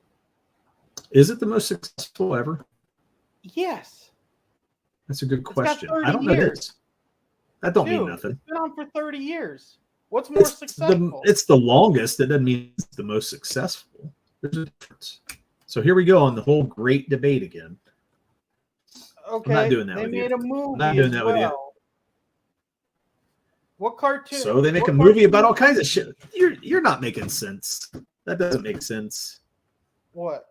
Is it the most successful ever? Yes. That's a good question. Got 30 I don't know years. this. That don't mean nothing. It's been on for 30 years. What's more successful? It's the longest. It doesn't mean it's the most successful. There's a difference. So here we go on the whole great debate again. Okay. I'm not doing that they with made you. a movie I'm not doing as that well. with you. What cartoon? So they make a movie about all kinds of shit. You're not making sense. That doesn't make sense. What?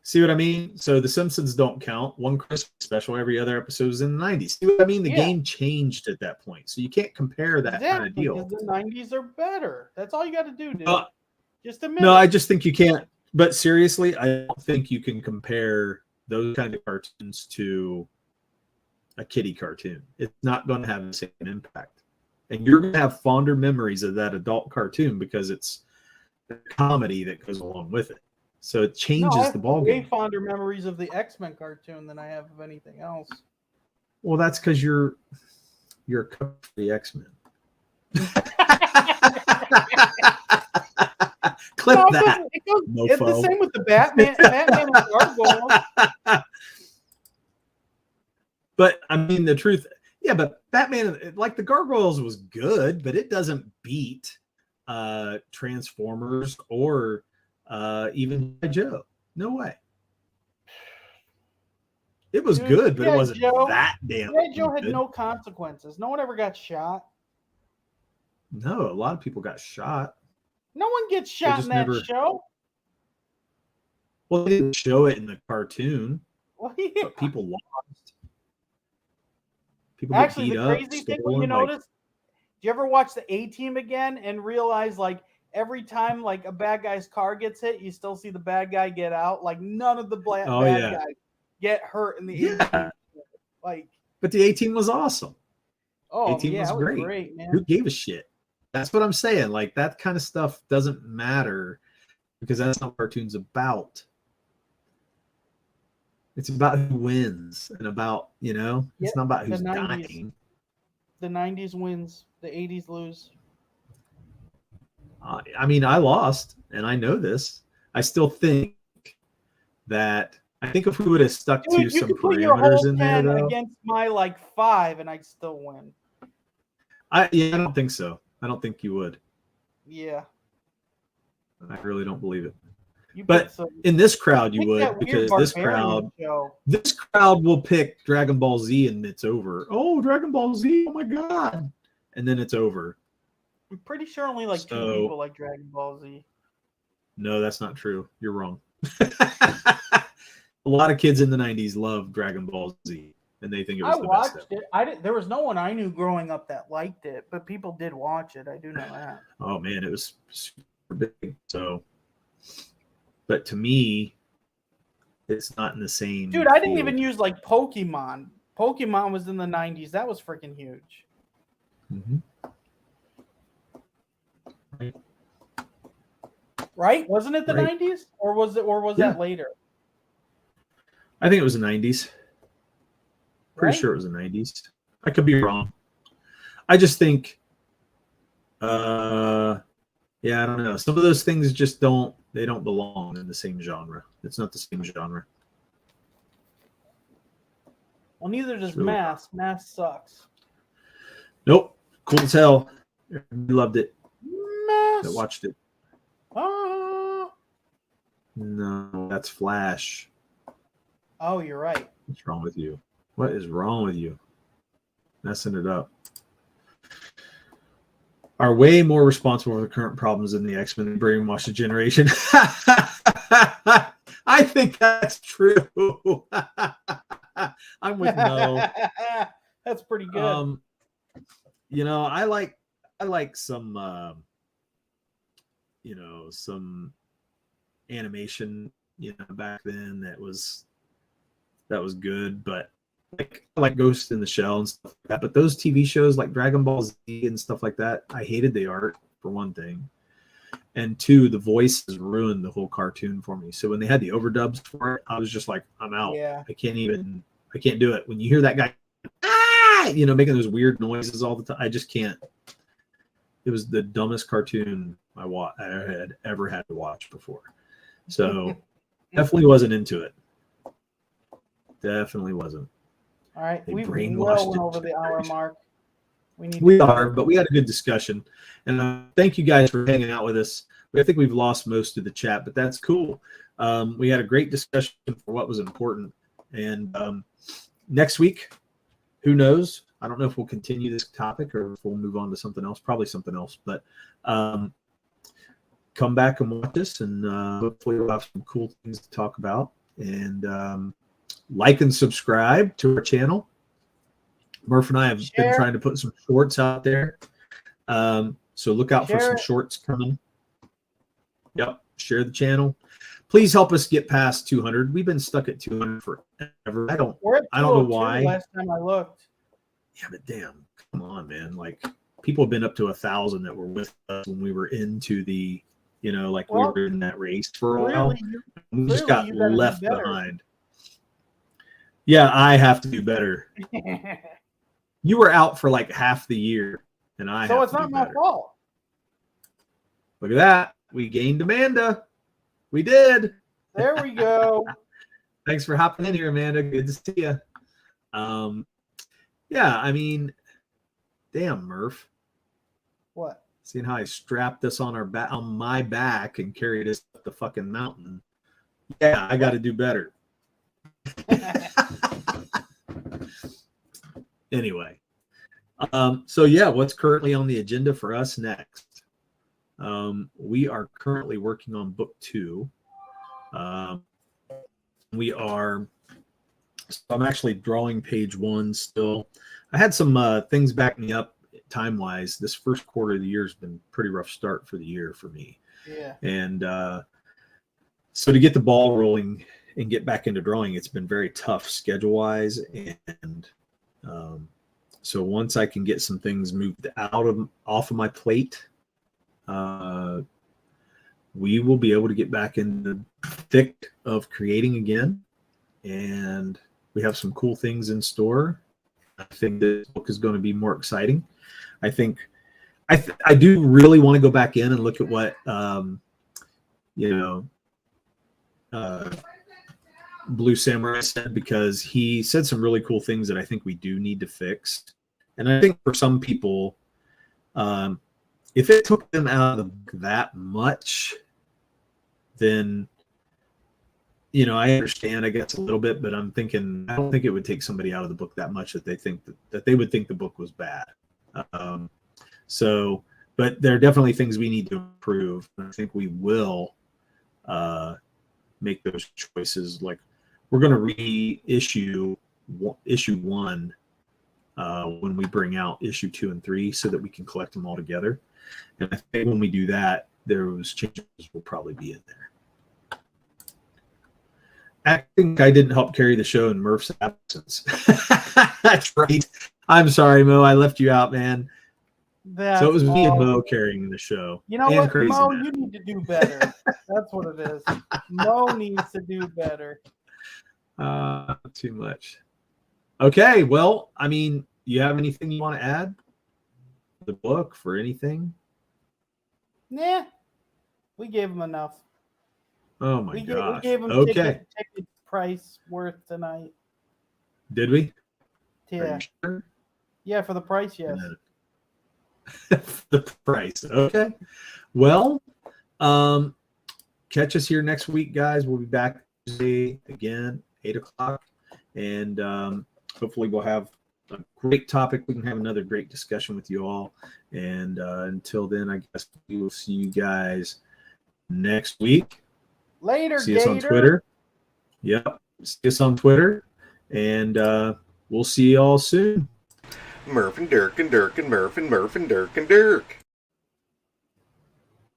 See what I mean? So The Simpsons don't count. One Christmas special, every other episode was in the 90s. See what I mean? The game changed at that point. So you can't compare that kind of deal. Because the 90s are better. That's all you got to do, dude. Just a minute. No, I just think you can't. But seriously, I don't think you can compare those kind of cartoons to a kiddie cartoon. It's not going to have the same impact. And you're going to have fonder memories of that adult cartoon because it's the comedy that goes along with it. So it changes the ballgame. Way fonder memories of the X-Men cartoon than I have of anything else. Well, that's because you're a cook for the X-Men. Clip that. It's the same with the Batman and Gargoyle. But I mean, the truth, but Batman, like the Gargoyles, was good, but it doesn't beat Transformers or even G.I. Joe. No way. It was good, but it wasn't that damn G.I. Joe had no consequences. No one ever got shot. No, a lot of people got shot. No one gets shot in that show. Well, they didn't show it in the cartoon. Well, but people lost. People actually, the crazy thing when you notice, do you ever watch the A-Team again and realize, like, every time like a bad guy's car gets hit, you still see the bad guy get out? Like, none of the bad guys get hurt in the A-Team. Like, but the A-Team was awesome. Oh, A-Team was great, man. Who gave a shit? That's what I'm saying. Like, that kind of stuff doesn't matter because that's not what cartoon's about. It's about who wins and about, it's not about who's dying. The 90s wins. The 80s lose. I mean, I lost, and I know this. I still think that I think if we would have stuck to some parameters in there, though, against my like 5, and I'd still win. I don't think so. I don't think you would. Yeah. I really don't believe it. But in this crowd, you would, because this crowd will pick Dragon Ball Z and it's over. Oh, Dragon Ball Z! Oh my god! And then it's over. I'm pretty sure only like 2 people like Dragon Ball Z. No, that's not true. You're wrong. A lot of kids in the 90s loved Dragon Ball Z, and they think it was the best. I watched it. There was no one I knew growing up that liked it, but people did watch it. I do know that. Oh man, it was super big. So, but to me, it's not in the same. Dude, I didn't even use like Pokemon. Pokemon was in the 90s. That was freaking huge. Mm-hmm. Right? Wasn't it the 90s? Or was that later? I think it was the 90s. Pretty sure it was the 90s. I could be wrong. I just think I don't know. Some of those things just don't belong in the same genre. It's not the same genre. Well, neither does Mask. Mask sucks. Nope. Cool as hell. Loved it. Mask. I watched it. No, that's Flash. Oh, you're right. What's wrong with you? What is wrong with you? Messing it up. Are way more responsible for the current problems than the X-Men and brainwashed generation. I think that's true. I'm with no. That's pretty good. You know, I like some some animation, back then that was good, but I like Ghost in the Shell and stuff like that. But those TV shows like Dragon Ball Z and stuff like that, I hated the art for one thing. And two, the voices ruined the whole cartoon for me. So when they had the overdubs for it, I was just like, I'm out. Yeah. I can't do it. When you hear that guy, making those weird noises all the time, I just can't. It was the dumbest cartoon I had ever had to watch before. So definitely wasn't into it. Definitely wasn't. All right. We've well went over the hour mark. But we had a good discussion. And thank you guys for hanging out with us. I think we've lost most of the chat, but that's cool. We had a great discussion for what was important. And next week, who knows? I don't know if we'll continue this topic or if we'll move on to something else, probably something else. But come back and watch us, and hopefully we'll have some cool things to talk about. And like and subscribe to our channel. Murph and I have been trying to put some shorts out there. So look out for some shorts coming. Yep. Share the channel. Please help us get past 200. We've been stuck at 200 forever. I don't know why. Last time I looked. Yeah, but damn, come on, man. Like, people have been up to 1,000 that were with us when we were into the, we were in that race for a while. We just got left behind. Yeah, I have to do better. You were out for like half the year, and so it's not my fault. Look at that. We gained Amanda. We did. There we go. Thanks for hopping in here, Amanda. Good to see you. Yeah, I mean, damn, Murph. What? Seeing how I strapped this on my back and carried this up the fucking mountain. Yeah, I got to do better. Anyway, so yeah, what's currently on the agenda for us next? We are currently working on book 2. I'm actually drawing page 1 still. I had some things back me up time-wise. This first quarter of the year has been a pretty rough start for the year for me. Yeah. And so to get the ball rolling and get back into drawing, it's been very tough schedule-wise. And so once I can get some things moved off of my plate, we will be able to get back in the thick of creating again. And we have some cool things in store. I think this book is going to be more exciting. I think I do really want to go back in and look at what Blue Samurai said, because he said some really cool things that I think we do need to fix. And I think for some people, if it took them out of the book that much, then I understand, I guess, a little bit, but I'm thinking, I don't think it would take somebody out of the book that much that they would think the book was bad. But there are definitely things we need to improve. And I think we will make those choices. Like, we're going to reissue issue 1 when we bring out issue 2 and 3 so that we can collect them all together. And I think when we do that, those changes will probably be in there. I think I didn't help carry the show in Murph's absence. That's right. I'm sorry, Mo. I left you out, man. So it was me and Mo carrying the show. You know what, Mo? You need to do better. That's what it is. Mo needs to do better. Too much. Okay, well, I mean, you have anything you want to add? The book for anything? Nah, we gave him enough. Oh my gosh. We gave him ticket price worth tonight. Did we? Yeah. Sure? Yeah, for the price, yes. The price. Okay. Well, catch us here next week, guys. We'll be back Tuesday again, 8:00. And hopefully we'll have a great topic. We can have another great discussion with you all. And until then, I guess we will see you guys next week. Later, see us on Twitter. Yep. See us on Twitter. And we'll see you all soon. Murph and Dirk and Dirk and Murph and Murph and Dirk and Dirk.